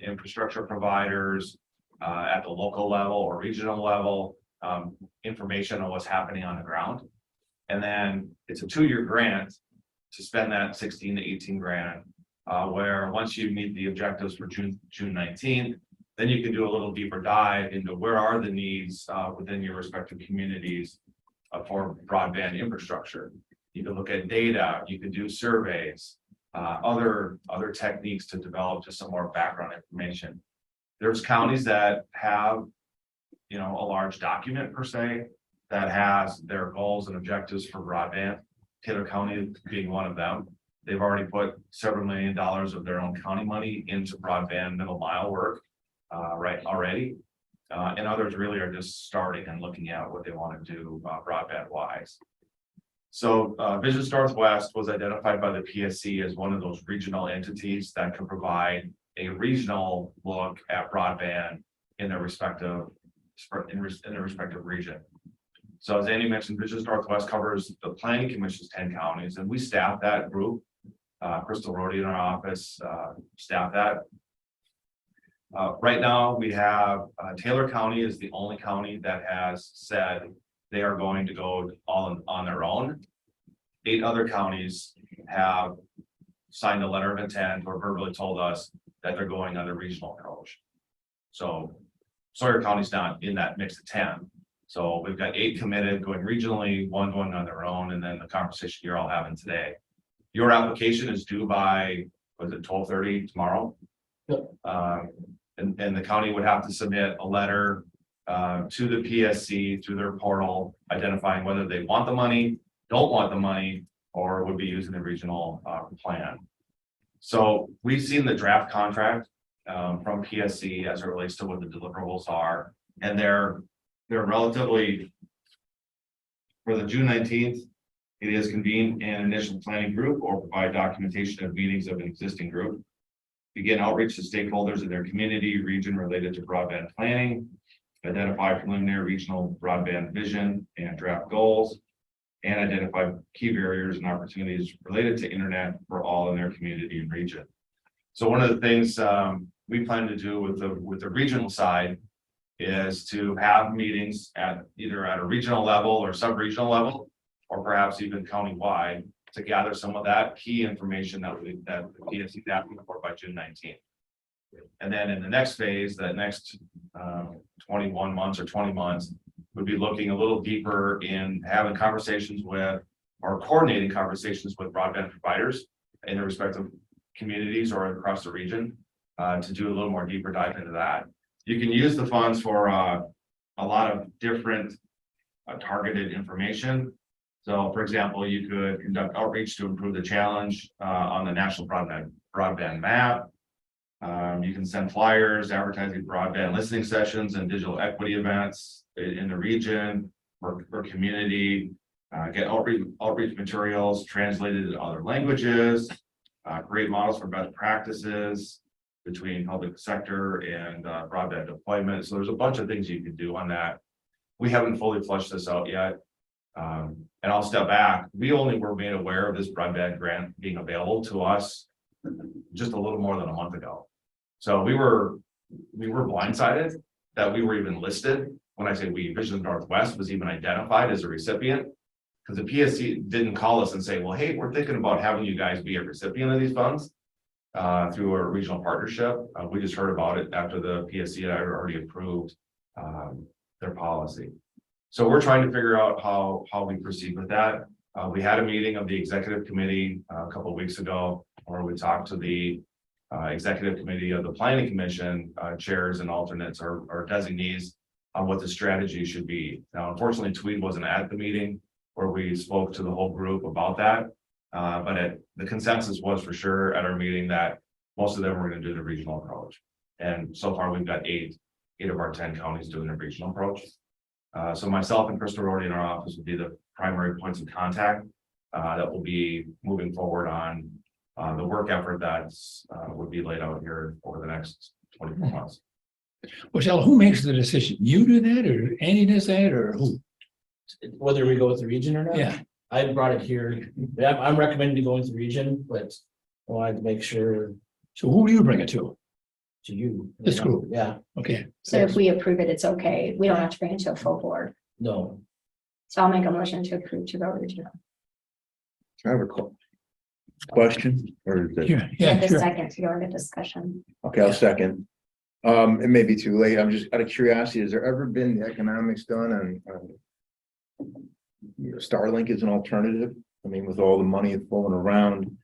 infrastructure providers, at the local level or regional level, information on what's happening on the ground. And then it's a 2-year grant to spend that 16 to 18 grand, where once you meet the objectives for June 19th, then you can do a little deeper dive into where are the needs within your respective communities for broadband infrastructure. You can look at data, you can do surveys, other techniques to develop just some more background information. There's counties that have, you know, a large document per se that has their goals and objectives for broadband. Taylor County being one of them. They've already put several $1 million of their own county money into broadband middle mile work right already. And others really are just starting and looking at what they want to do broadband wise. So Visions Northwest was identified by the PSC as one of those regional entities that can provide a regional look at broadband in their respective region. So as Andy mentioned, Visions Northwest covers the Planning Commission's 10 counties, and we staff that group. Crystal Rhodey in our office staff that. Right now, we have Taylor County is the only county that has said they are going to go all on their own. 8 other counties have signed a letter of intent or verbally told us that they're going on the regional approach. So Sawyer County's not in that mix of 10. So we've got 8 committed going regionally, 1 going on their own, and then the conversation you're all having today. Your application is due by, was it 12:30 tomorrow? Yep. And the county would have to submit a letter to the PSC through their portal, identifying whether they want the money, don't want the money, or would be using the regional plan. So we've seen the draft contract from PSC as it relates to what the deliverables are, and they're relatively, for the June 19th, it is convene an initial planning group or provide documentation of meetings of an existing group. Begin outreach to stakeholders in their community, region related to broadband planning, identify preliminary regional broadband vision and draft goals, and identify key barriers and opportunities related to internet for all in their community and region. So one of the things we plan to do with the regional side is to have meetings at either at a regional level or sub-regional level, or perhaps even county-wide, to gather some of that key information that the PSC is asking for by June 19th. And then in the next phase, that next 21 months or 20 months, would be looking a little deeper in having conversations with, or coordinating conversations with broadband providers in their respective communities or across the region to do a little more deeper dive into that. You can use the funds for a lot of different targeted information. So for example, you could conduct outreach to improve the challenge on the national broadband map. You can send flyers advertising broadband listening sessions and digital equity events in the region or community. Get outreach materials translated into other languages. Create models for best practices between public sector and broadband deployment. So there's a bunch of things you can do on that. We haven't fully fleshed this out yet. And I'll step back. We only were made aware of this broadband grant being available to us just a little more than a month ago. So we were blindsided that we were even listed. When I say we, Visions Northwest was even identified as a recipient, because the PSC didn't call us and say, well, hey, we're thinking about having you guys be a recipient of these funds through a regional partnership. We just heard about it after the PSC had already approved their policy. So we're trying to figure out how we proceed with that. We had a meeting of the executive committee a couple of weeks ago, where we talked to the executive committee of the planning commission chairs and alternates or designees on what the strategy should be. Now, unfortunately, Tweed wasn't at the meeting where we spoke to the whole group about that. But the consensus was for sure at our meeting that most of them were going to do the regional approach. And so far, we've got eight of our 10 counties doing a regional approach. So myself and Crystal Rody in our office will be the primary points of contact that will be moving forward on the work effort that's would be laid out here over the next 24 months. Michelle, who makes the decision? You do that, or Andy does that, or who? Whether we go with the region or not. Yeah, I brought it here. Yeah, I'm recommending going to the region, but I wanted to make sure so who do you bring it to? to you. This group. Yeah, Okay, So if we approve it, it's okay. We don't have to bring it to a full board. no, So I'll make a motion to approve to go regional. I have a question, or is it, yeah, Yeah, yeah, the sure. second to go into discussion. okay, I'll second. It may be too late. I'm just out of curiosity, has there ever been the economics done on Starlink as an alternative? I mean, with all the money flowing around,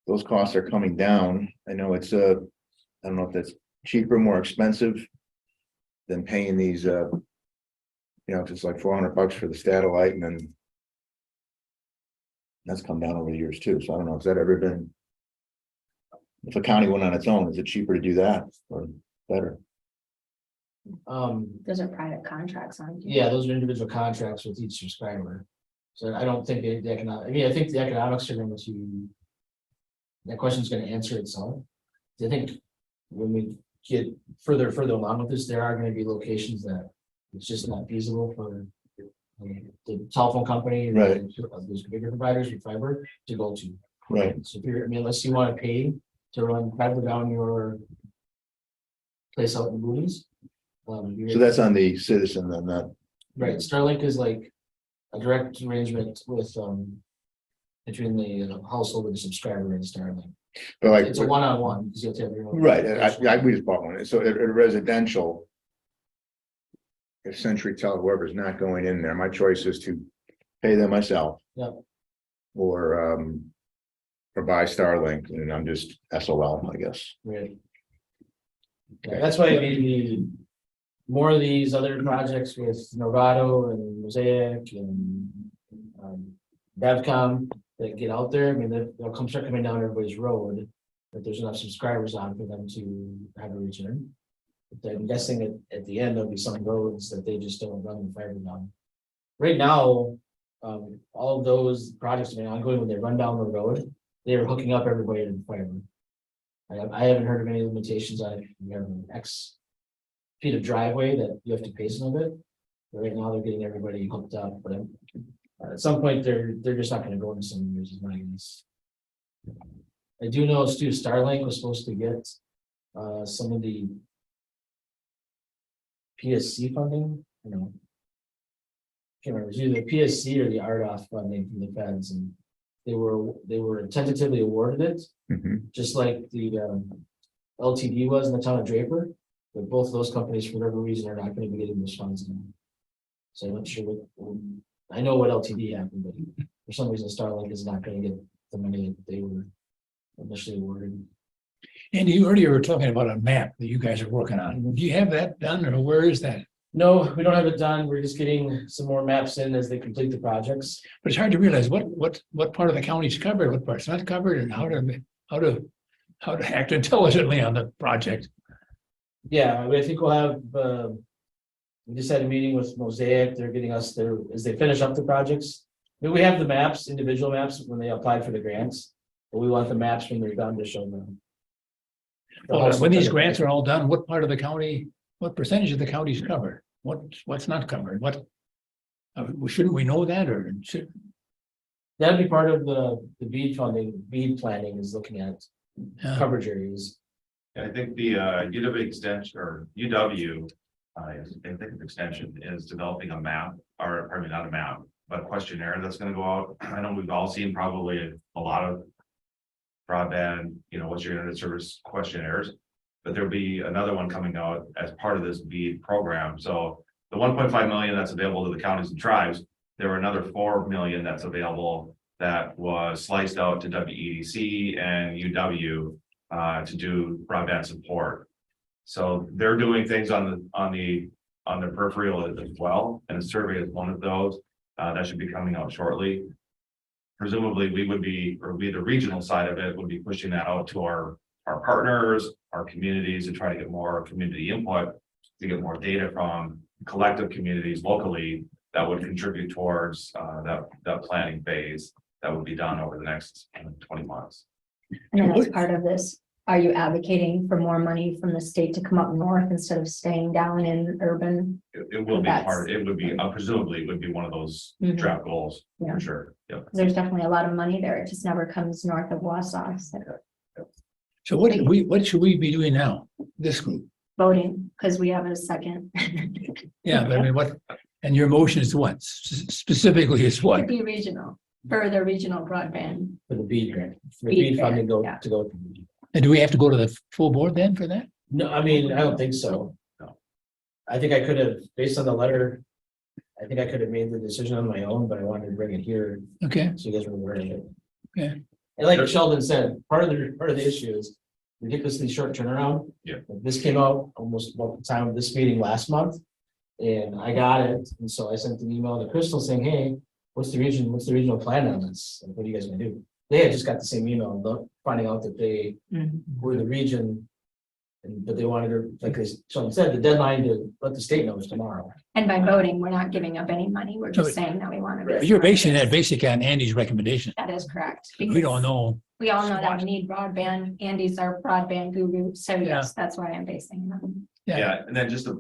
those costs are coming down. I know it's I don't know if that's cheaper, more expensive than paying these, just like $400 for the satellite, and then that's come down over the years too. So I don't know, has that ever been? If a county went on its own, is it cheaper to do that or better? Those are private contracts on. yeah, those are individual contracts with each subscriber. So I don't think the economic, I mean, I think the economics are going to. That question's going to answer itself. I think when we get further along with this, there are going to be locations that it's just not feasible for the telephone company, Right. Those bigger providers with fiber to go to. Right. So if you're, I mean, unless you want to pay to run fiber down your place out in the movies. So that's on the citizen then, not. Right, Starlink is like a direct arrangement with, between the household and the subscriber and Starlink. But like, It's a one-on-one, because you have to have your own. right, we just bought one, so at residential. If Century Tel, whoever's not going in there, my choice is to pay them myself. Yep. Or buy Starlink, and I'm just SOL, I guess. Right. Yeah, that's why the more of these other projects with Novato and Mosaic and Bevcom that get out there, I mean, they'll start coming down everybody's road, but there's enough subscribers on for them to have a return. But I'm guessing at the end, there'll be some roads that they just don't run the fiber down. Right now, all of those projects that are ongoing, when they run down the road, they're hooking up everybody to the fiber. I haven't heard of any limitations on if you have an X feet of driveway that you have to pay some of it. But right now, they're getting everybody hooked up, but at some point, they're just not gonna go into some years, is my guess. I do know Stu Starlink was supposed to get some of the PSC funding, can't remember, it was either the PSC or the RDOF funding from the feds, and they were tentatively awarded it, Mhm. just like the LTD was in the town of Draper. But both of those companies, for whatever reason, are not going to be getting those funds now. So I'm not sure what, I know what LTD happened, but for some reason Starlink is not going to get the money that they were initially awarded. Andy, you earlier were talking about a map that you guys are working on. Do you have that done, or where is that? No, we don't have it done. We're just getting some more maps in as they complete the projects. But it's hard to realize what part of the county is covered, what part's not covered, and how to act intelligently on the project. Yeah, I think we'll have, we just had a meeting with Mosaic. They're getting us there as they finish up the projects. We have the maps, individual maps when they applied for the grants, but we want the maps when they're done to show them. Well, when these grants are all done, what part of the county, what percentage of the county is covered? What's not covered? Shouldn't we know that, or should? That'd be part of the BEAD funding, BEAD planning is looking at coverage areas. I think the UW extension or UW, I think the extension is developing a map, or pardon me, not a map, but a questionnaire that's gonna go out. I know we've all seen probably a lot of broadband, what's your internet service questionnaires, but there'll be another one coming out as part of this BEAD program. So the 1.5 million that's available to the counties and tribes, there are another 4 million that's available that was sliced out to WEDC and UW to do broadband support. So they're doing things on the peripheral as well, and a survey is one of those that should be coming out shortly. Presumably, we would be, or the regional side of it would be pushing that out to our partners, our communities, to try to get more community input, to get more data from collective communities locally that would contribute towards that planning phase that would be done over the next 20 months. And then as part of this, are you advocating for more money from the state to come up north instead of staying down in urban? It will be part, it would be, presumably it would be one of those Mhm. draft goals, Yeah. for sure. Yep. There's definitely a lot of money there. It just never comes north of Wausau. So So what should we be doing now? This group? voting, because we have a second. Yeah, but I mean, what, and your motion is what? Specifically is Could what? be regional, for the regional broadband. For the BEAD grant, for the BEAD BEAD funding grant, to go. And do we have to go to the full board then for that? No, I mean, I don't think so. No. I think I could have, based on the letter, I think I could have made the decision on my own, but I wanted to bring it here Okay, so you guys were aware of it. Okay. And like Sheldon said, part of the issue is ridiculously short turnaround. Yeah. This came out almost about the time of this meeting last month. And I got it, and so I sent an email to Crystal saying, hey, what's the regional plan on this? Like, what are you guys gonna do? They had just got the same email, finding out that they were the region. But they wanted to, like Sheldon said, the deadline to let the state know is tomorrow. And by voting, we're not giving up any money. We're just saying that we want to. you're basing that basically on Andy's recommendation. That is correct. We don't know. We all know that we need broadband. Andy's our broadband guru. So yes, that's why I'm basing it on. Yeah, and then just a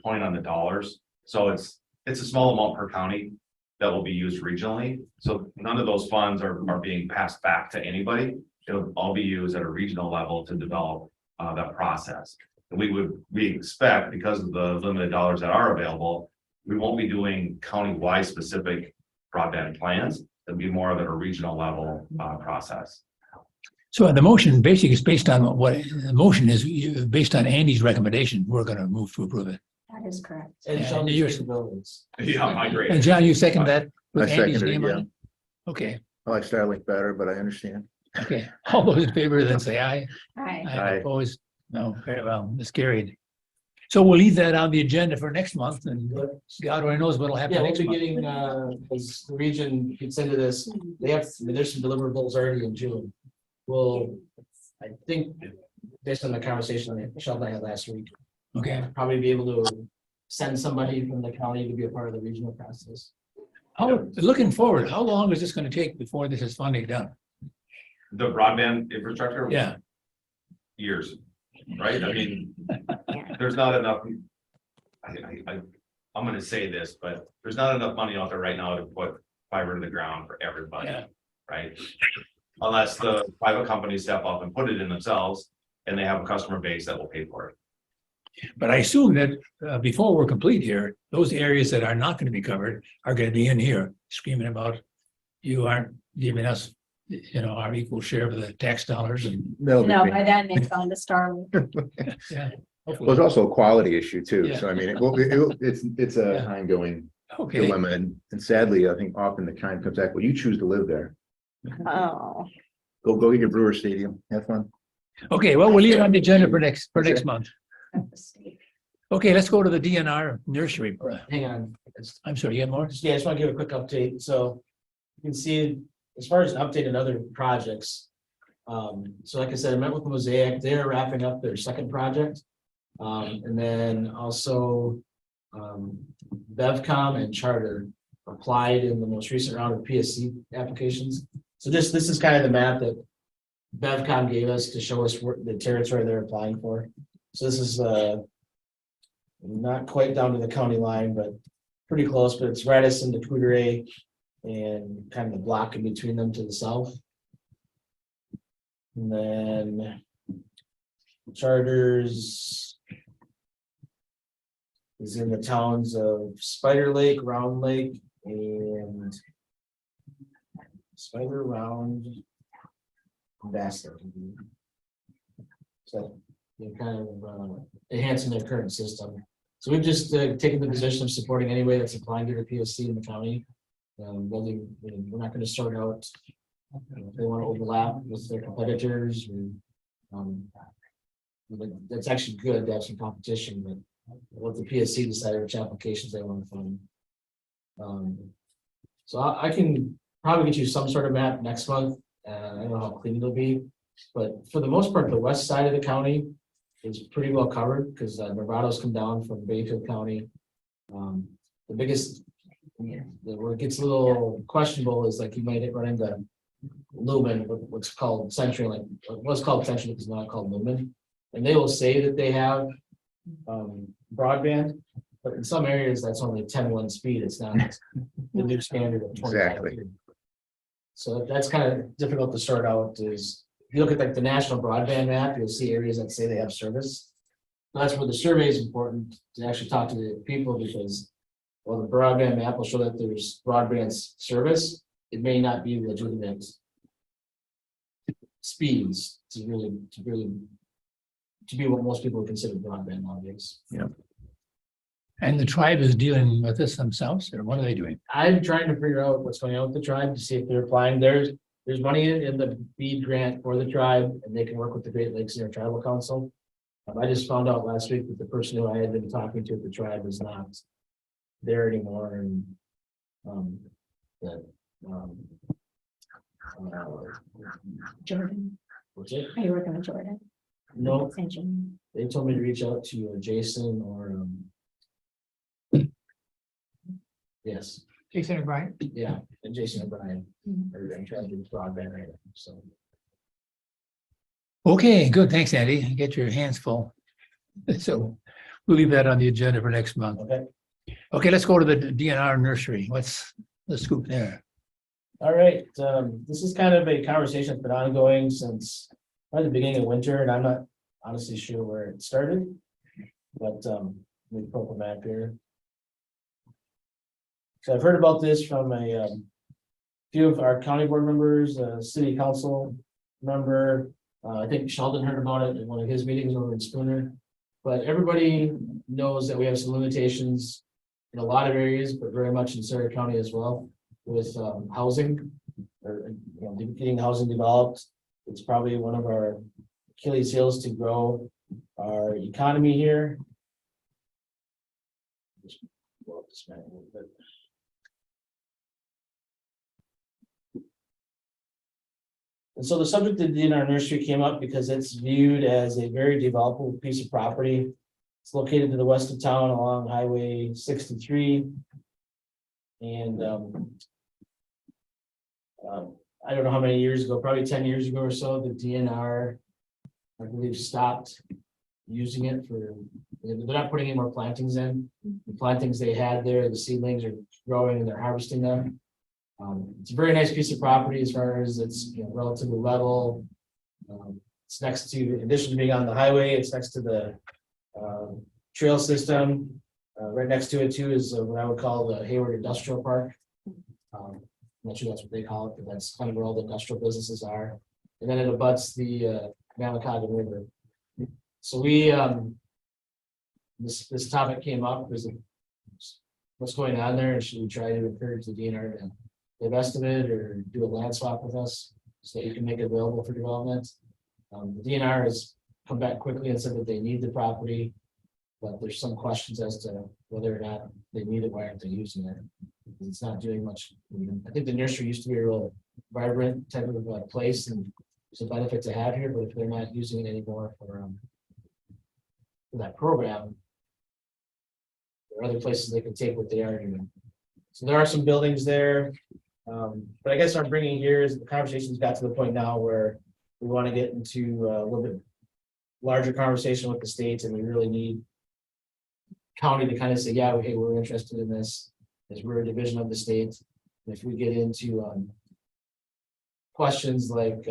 point on the dollars. So it's a small amount per county that will be used regionally. So none of those funds are being passed back to anybody. It'll all be used at a regional level to develop that process. And we expect, because of the limited dollars that are available, we won't be doing county-wide specific broadband plans. It'll be more of at a regional level process. So the motion basically is based on what, the motion is based on Andy's recommendation. We're going to move to approve it. That is correct. And Yeah, Sheldon's yours- capabilities. Yeah, I agree. And John, you second that? with I Andy's seconded it, name on yeah. it? Okay, I like Starlink better, but I understand. okay. All those in favor then say aye. Hi. I oppose. No, very well, it's carried. So we'll leave that on the agenda for next month and God only knows what'll happen Yeah, we'll next be month. getting, as the region gets into this, there's some deliverables already in June. Well, I think, based on the conversation that Sheldon and I had last week, Okay. probably be able to send somebody from the county to be a part of the regional process. Looking forward, how long is this going to take before this is finally done? The broadband infrastructure. Yeah, Years, right? I mean, there's not enough. I'm gonna say this, but there's not enough money out there right now to put fiber to the ground for everybody, Yeah. right? Unless the private companies step up and put it in themselves and they have a customer base that will pay for it. but I assume that before we're complete here, those areas that are not going to be covered are going to be in here screaming about you aren't giving us, our equal share of the tax dollars and, That'll be No, paid. by then they've gone to Starlink. yeah. Well, it's also a quality issue too. Yeah. So I mean, it's a Yeah. ongoing Okay, dilemma. And sadly, I think often the time comes back, well, you choose to live there. Oh, Go get your Brewer Stadium. Have fun. okay, well, we'll leave it on the agenda for next month. Okay, let's go to the DNR nursery. Hang on. I'm sorry, you have more? Yeah, I just want to give a quick update. So you can see, as far as an update in other projects. So like I said, I met with Mosaic. They're wrapping up their second project. And then also Bevcom and Charter applied in the most recent round of PSC applications. So this is kind of the map that Bevcom gave us to show us where the territory they're applying for. So this is not quite down to the county line, but pretty close, but it's Radisson to Coudray and kind of the block in between them to the south. And then Charters is in the towns of Spider Lake, Round Lake, and Spider, Round, and Bass Lake. So they're kind of enhancing their current system. So we've just taken the position of supporting anybody that's applying to the PSC in the county. We're not going to sort out if they want to overlap with their competitors. But that's actually good to have some competition, but let the PSC decide which applications they want to fund. So I can probably get you some sort of map next month. I don't know how clean it'll be, but for the most part, the west side of the county is pretty well covered because Nevado's come down from Bayfield County. The biggest, where it gets a little questionable is like you might run into Lumen, what's called CenturyLink, what's called CenturyLink is not called Lumen. And they will say that they have broadband, but in some areas that's only 10-1 speed. It's not the new standard of 25. Exactly. So that's kind of difficult to sort out is, if you look at like the national broadband map, you'll see areas that say they have service. That's where the survey is important to actually talk to the people because, well, the broadband map will show that there's broadband service. It may not be legitimate speeds to be what most people would consider broadband nowadays. And the tribe is dealing with this themselves, or what are they doing? I'm trying to figure out what's going on with the tribe to see if they're applying. There's money in the BEAD grant for the tribe, and they can work with the Great Lakes Intertribal Council. I just found out last week that the person who I had been talking to at the tribe is not there anymore, and Jordan, what's it? are you working with Jordan? No, And Jordan? they told me to reach out to Jason or yes, Jason O'Brien? yeah, and Jason O'Brien. Mhm. I'm trying to do broadband right now, so. Okay, good. Thanks, Andy. Get your hands full. So we'll leave that on the agenda for next month. Okay. Okay, let's go to the DNR nursery. What's the scoop there? All right, this is kind of a conversation that's been ongoing since probably the beginning of winter, and I'm not honestly sure where it started. But let me pull up a map here. So I've heard about this from a few of our county board members, city council member. I think Sheldon heard about it in one of his meetings over in Spooner. But everybody knows that we have some limitations in a lot of areas, but very much in Sarah County as well, with housing or getting housing developed. It's probably one of our Achilles heels to grow our economy here. Just blow up this map a little bit. And so the subject of the DNR nursery came up because it's viewed as a very developable piece of property. It's located to the west of town along Highway 63. And I don't know how many years ago, probably 10 years ago or so, the DNR, I believe, stopped using it for, they're not putting any more plantings in. The plantings they had there, the seedlings are growing and they're harvesting them. It's a very nice piece of property as far as it's relatively level. It's next to, in addition to being on the highway, it's next to the trail system. Right next to it too is what I would call the Hayward Industrial Park. I'm not sure that's what they call it, but that's kind of where all the industrial businesses are. And then it abuts the Mamakaga River. So we, this topic came up, is what's going on there, and should we try to encourage the DNR to divest of it or do a land swap with us so that you can make it available for development? The DNR has come back quickly and said that they need the property, but there's some questions as to whether or not they need it, why aren't they using it? Because it's not doing much. I think the nursery used to be a real vibrant type of place, and it's a benefit to have here, but if they're not using it anymore for that program, there are other places they can take what they are doing. So there are some buildings there. But I guess what I'm bringing here is the conversation's got to the point now where we want to get into a little bit larger conversation with the state, and we really need county to kind of say, yeah, hey, we're interested in this, as we're a division of the state. And if we get into questions like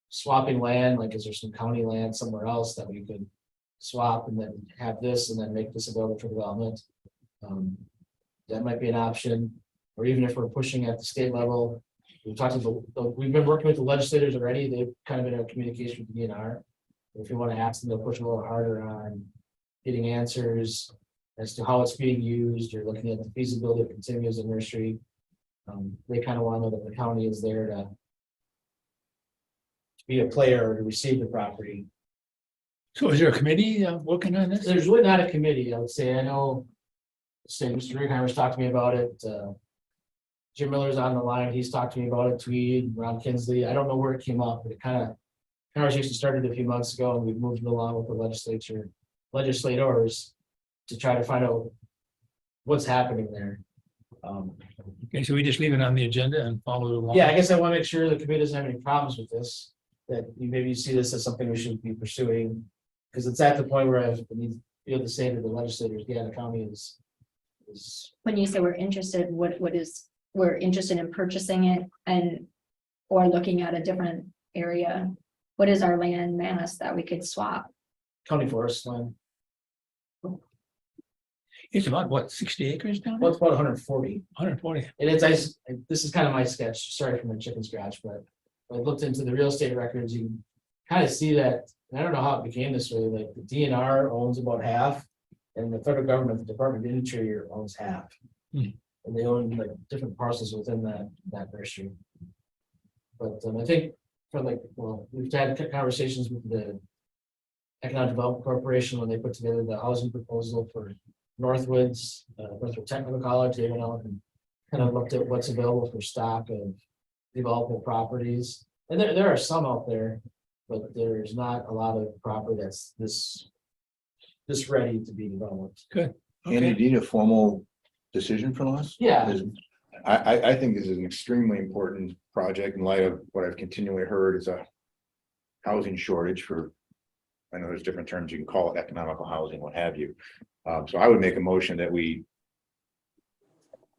swapping land, like is there some county land somewhere else that we could swap and then have this and then make this available for development? That might be an option. Or even if we're pushing at the state level, we've been working with the legislators already. They've kind of been in communication with the DNR. If you want to ask them, they'll push a little harder on getting answers as to how it's being used, or looking at the feasibility of continuing as a nursery. They kind of want to know that the county is there to be a player or to receive the property. So is there a committee working on this? There's really not a committee, I would say. I know, say, Mr. Righeimer's talked to me about it. Jim Miller's on the line. He's talked to me about it. Tweed, Ron Kinsley. I don't know where it came up, but it kind of conversation started a few months ago, and we've moved along with the legislators to try to find out what's happening there. Okay, so we just leave it on the agenda and follow it along? Yeah, I guess I want to make sure the committee doesn't have any problems with this, that you maybe see this as something we should be pursuing. Because it's at the point where I need to be able to say to the legislators, yeah, the county is. When you say we're interested, what is, we're interested in purchasing it and, or looking at a different area? What is our land mass that we could swap? County forest land. It's about what, 60 acres down Well, there? it's about 140. 140. And this is kind of my sketch, sorry for my chicken scratch, but I looked into the real estate records, you can kind of see that, and I don't know how it became this way, like the DNR owns about half, and the federal government, the Department of Interior owns half. Hmm. And they own like different parcels within that nursery. But I think for like, well, we've had conversations with the Economic Development Corporation when they put together the housing proposal for Northwoods, Northwood Technical College. They went out and kind of looked at what's available for stock of developable properties. And there are some out there, but there's not a lot of property that's this ready to be developed. Good. Andy, Okay. do you need a formal decision from us? Yeah. I think this is an extremely important project in light of what I've continually heard is a housing shortage for, I know there's different terms you can call it, economical housing, what have you. So I would make a motion that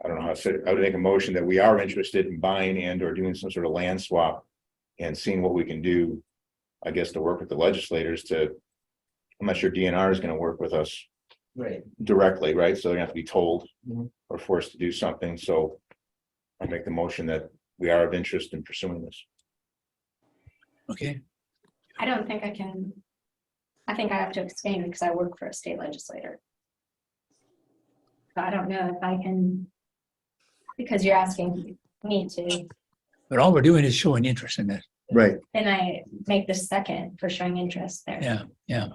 I don't know how to say it, I would make a motion that we are interested in buying and or doing some sort of land swap and seeing what we can do, I guess, to work with the legislators to, I'm not sure DNR is going to work with us Right. directly, right? So they're gonna have to be told Mhm. or forced to do something. So I make the motion that we are of interest in pursuing this. Okay. I don't think I can. I think I have to abstain because I work for a state legislator. So I don't know if I can, because you're asking me to, But all we're doing is showing interest in this. Right. then I make the second for showing interest there. Yeah, yeah.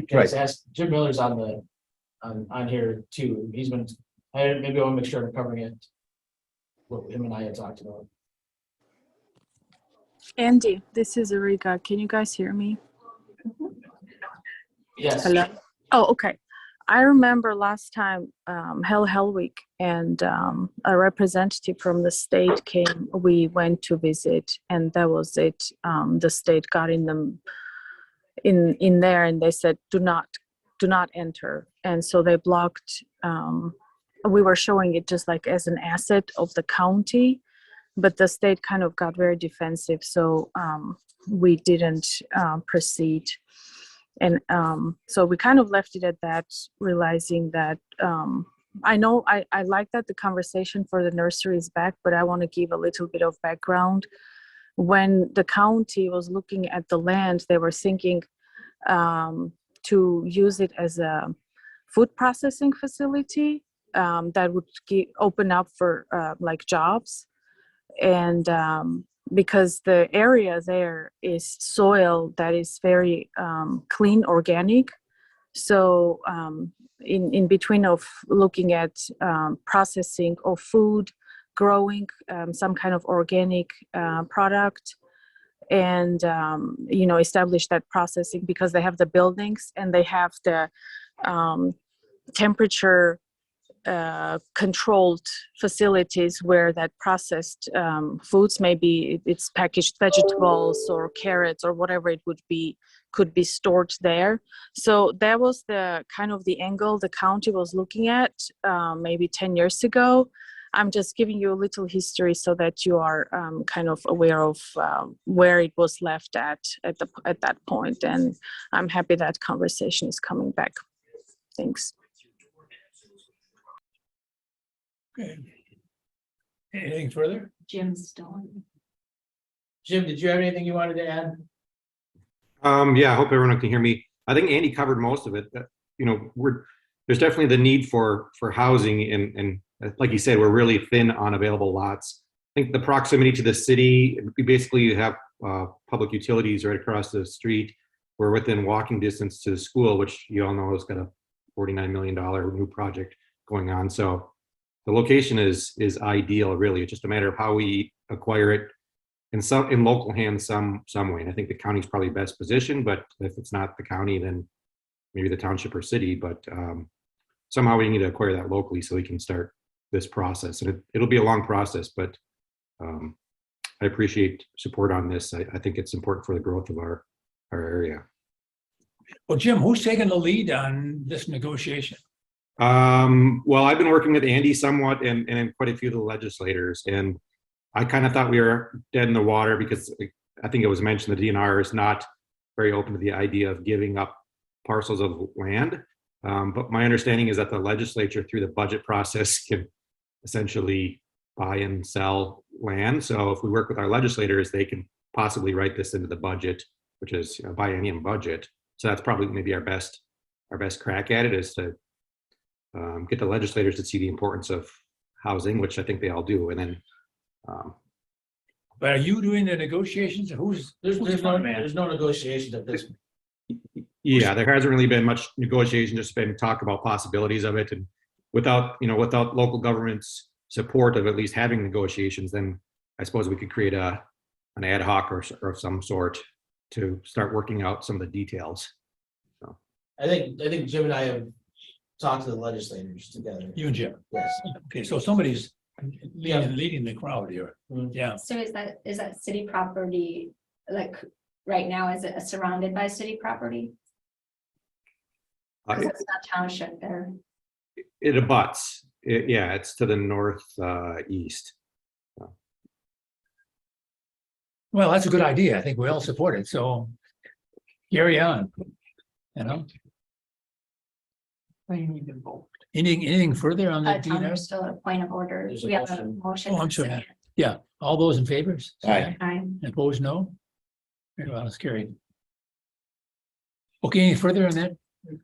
Can I just ask, Jim Miller's on here too. He's been, maybe I want to make sure I'm covering it. What him and I had talked about. Andy, this is Erika. Can you guys hear me? Yes. Hello. Oh, okay. I remember last time Hal Helwig and a representative from the state came. We went to visit, and that was it. The state got in them in there, and they said, "Do not enter." And so they blocked. We were showing it just like as an asset of the county, but the state kind of got very defensive, so we didn't proceed. And so we kind of left it at that, realizing that I know I like that the conversation for the nursery is back, but I want to give a little bit of background. When the county was looking at the land, they were thinking to use it as a food processing facility that would open up for like jobs. And because the area there is soil that is very clean, organic. So in between of looking at processing of food, growing some kind of organic product, and establish that processing, because they have the buildings and they have the temperature controlled facilities where that processed foods, maybe it's packaged vegetables or carrots or whatever it would be, could be stored there. So that was the kind of the angle the county was looking at maybe 10 years ago. I'm just giving you a little history so that you are kind of aware of where it was left at that point. And I'm happy that conversation is coming back. Thanks. Okay. Anything further? Jim's still on. Jim, did you have anything you wanted to add? Yeah, I hope everyone can hear me. I think Andy covered most of it. There's definitely the need for housing, and like you said, we're really thin on available lots. I think the proximity to the city, we basically have public utilities right across the street. We're within walking distance to the school, which you all know has got a $49 million new project going on. So the location is ideal, really. It's just a matter of how we acquire it in local hands some way. And I think the county's probably best positioned, but if it's not the county, then maybe the township or city. But somehow we need to acquire that locally so we can start this process. And it'll be a long process, but I appreciate support on this. I think it's important for the growth of our area. Well, Jim, who's taking the lead on this negotiation? Well, I've been working with Andy somewhat and quite a few of the legislators, and I kind of thought we were dead in the water because I think it was mentioned the DNR is not very open to the idea of giving up parcels of land. But my understanding is that the legislature through the budget process can essentially buy and sell land. So if we work with our legislators, they can possibly write this into the budget, which is a biennium budget. So that's probably maybe our best crack at it, is to get the legislators to see the importance of housing, which I think they all do. And then, But are you doing the negotiations? There's no negotiations at this. yeah, there hasn't really been much negotiation, just been talk about possibilities of it. And without local government's support of at least having negotiations, then I suppose we could create an ad hoc or of some sort to start working out some of the details. So I think Jim and I have talked to the legislators together. You and Jim? Yes. Okay, so somebody's leading the crowd here. Yeah. So is that city property, like, right now, is it surrounded by city property? Because it's not township there. it abuts. Yeah, it's to the north east. Well, that's a good idea. I think we all support it. So carry on. You know, anything further on that? Tom, there's still a point of order. There's a We have a motion. motion. Oh, I'm sorry. Yeah, all those in favor? Aye. Aye. Opposed, no? Very well, it's carried. Okay, any further on that,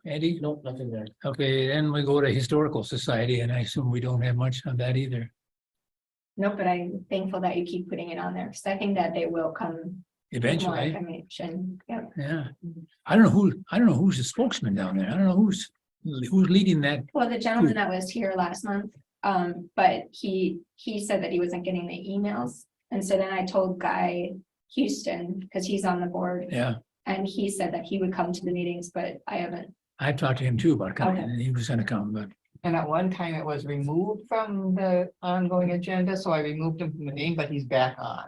Andy? Nope, nothing there. Okay, then we go to Historical Society, and I assume we don't have much on that either. No, but I'm thankful that you keep putting it on there, because I think that they will come. with more Eventually, information. Yeah. yeah. I don't know who's the spokesman down there. I don't know who's leading that. Well, the gentleman that was here last month, but he said that he wasn't getting the emails. And so then I told Guy Houston, because he's on the board, Yeah, and he said that he would come to the meetings, but I haven't. I talked to him too about coming, Okay. and he was gonna come, but And at one time it was removed from the ongoing agenda, so I removed him from the name, but he's back on.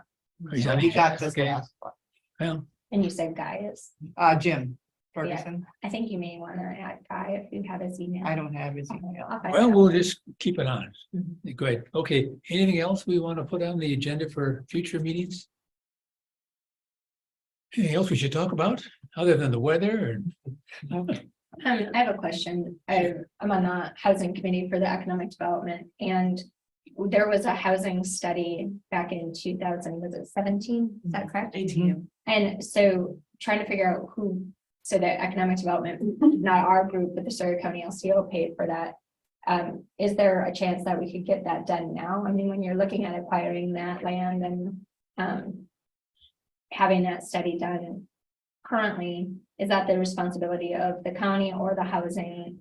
he's So on. he got this Okay. last one. Well, And you said Guy is, Jim Ferguson, I think you may want to add Guy if you have his email. I don't have his email. I'll find well, out. we'll just keep it on. Mhm. Good. Okay, anything else we want to put on the agenda for future meetings? Anything else we should talk about, other than the weather? I have a question. I'm on the housing committee for the economic development, and there was a housing study back in 2000, was it 17? Is that correct? 18. And so trying to figure out who, so that economic development, not our group, but the Surrey County LCO paid for that. Is there a chance that we could get that done now? I mean, when you're looking at acquiring that land and having that study done currently, is that the responsibility of the county or the housing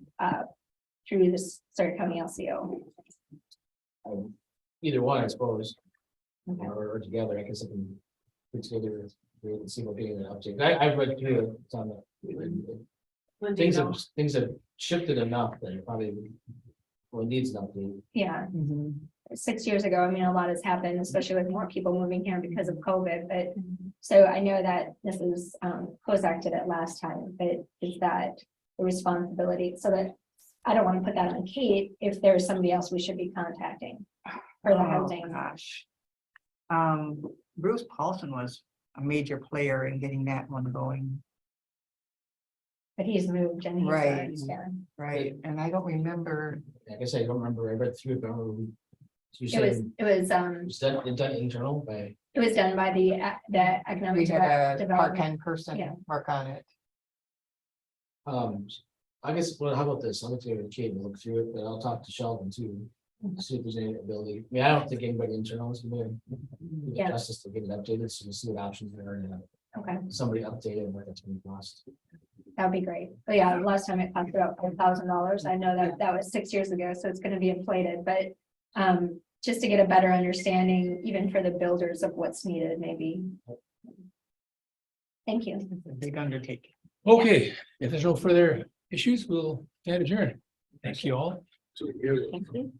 through the Surrey County LCO? Either one, I suppose, Okay. or together, I guess I can put together and see what getting an update. I've read through it, it's on the, things have shifted enough that it probably needs an update. Yeah, 6 years ago, I mean, a lot has happened, especially with more people moving here because of COVID, but so I know that this is, Kozak did it last time, but is that the responsibility, so that I don't want to put that on Kate if there's somebody else we should be contacting for the housing. Gosh. Bruce Paulson was a major player in getting that one going, But he's moved and he's, Right. yeah. right? And I don't remember, I guess I don't remember, I read through it, but I remember you It said was, it's done internal by, it was done by the we economic had a development. part-time person Yeah. work on it. I guess, well, how about this? I'll look at Kate and look through it, but I'll talk to Sheldon too. See if there's any ability. I mean, I don't think anybody internal is gonna do Yeah. justice to get it updated, so we'll see what options there are and Okay, somebody updated what that's gonna cost. that would be great. But yeah, last time it cost about $5,000. I know that that was 6 years ago, so it's gonna be inflated, but just to get a better understanding, even for the builders of what's needed, maybe. Thank you. It's a big undertaking. Okay, if there's no further issues, we'll adjourn. Thank you all. Thank you.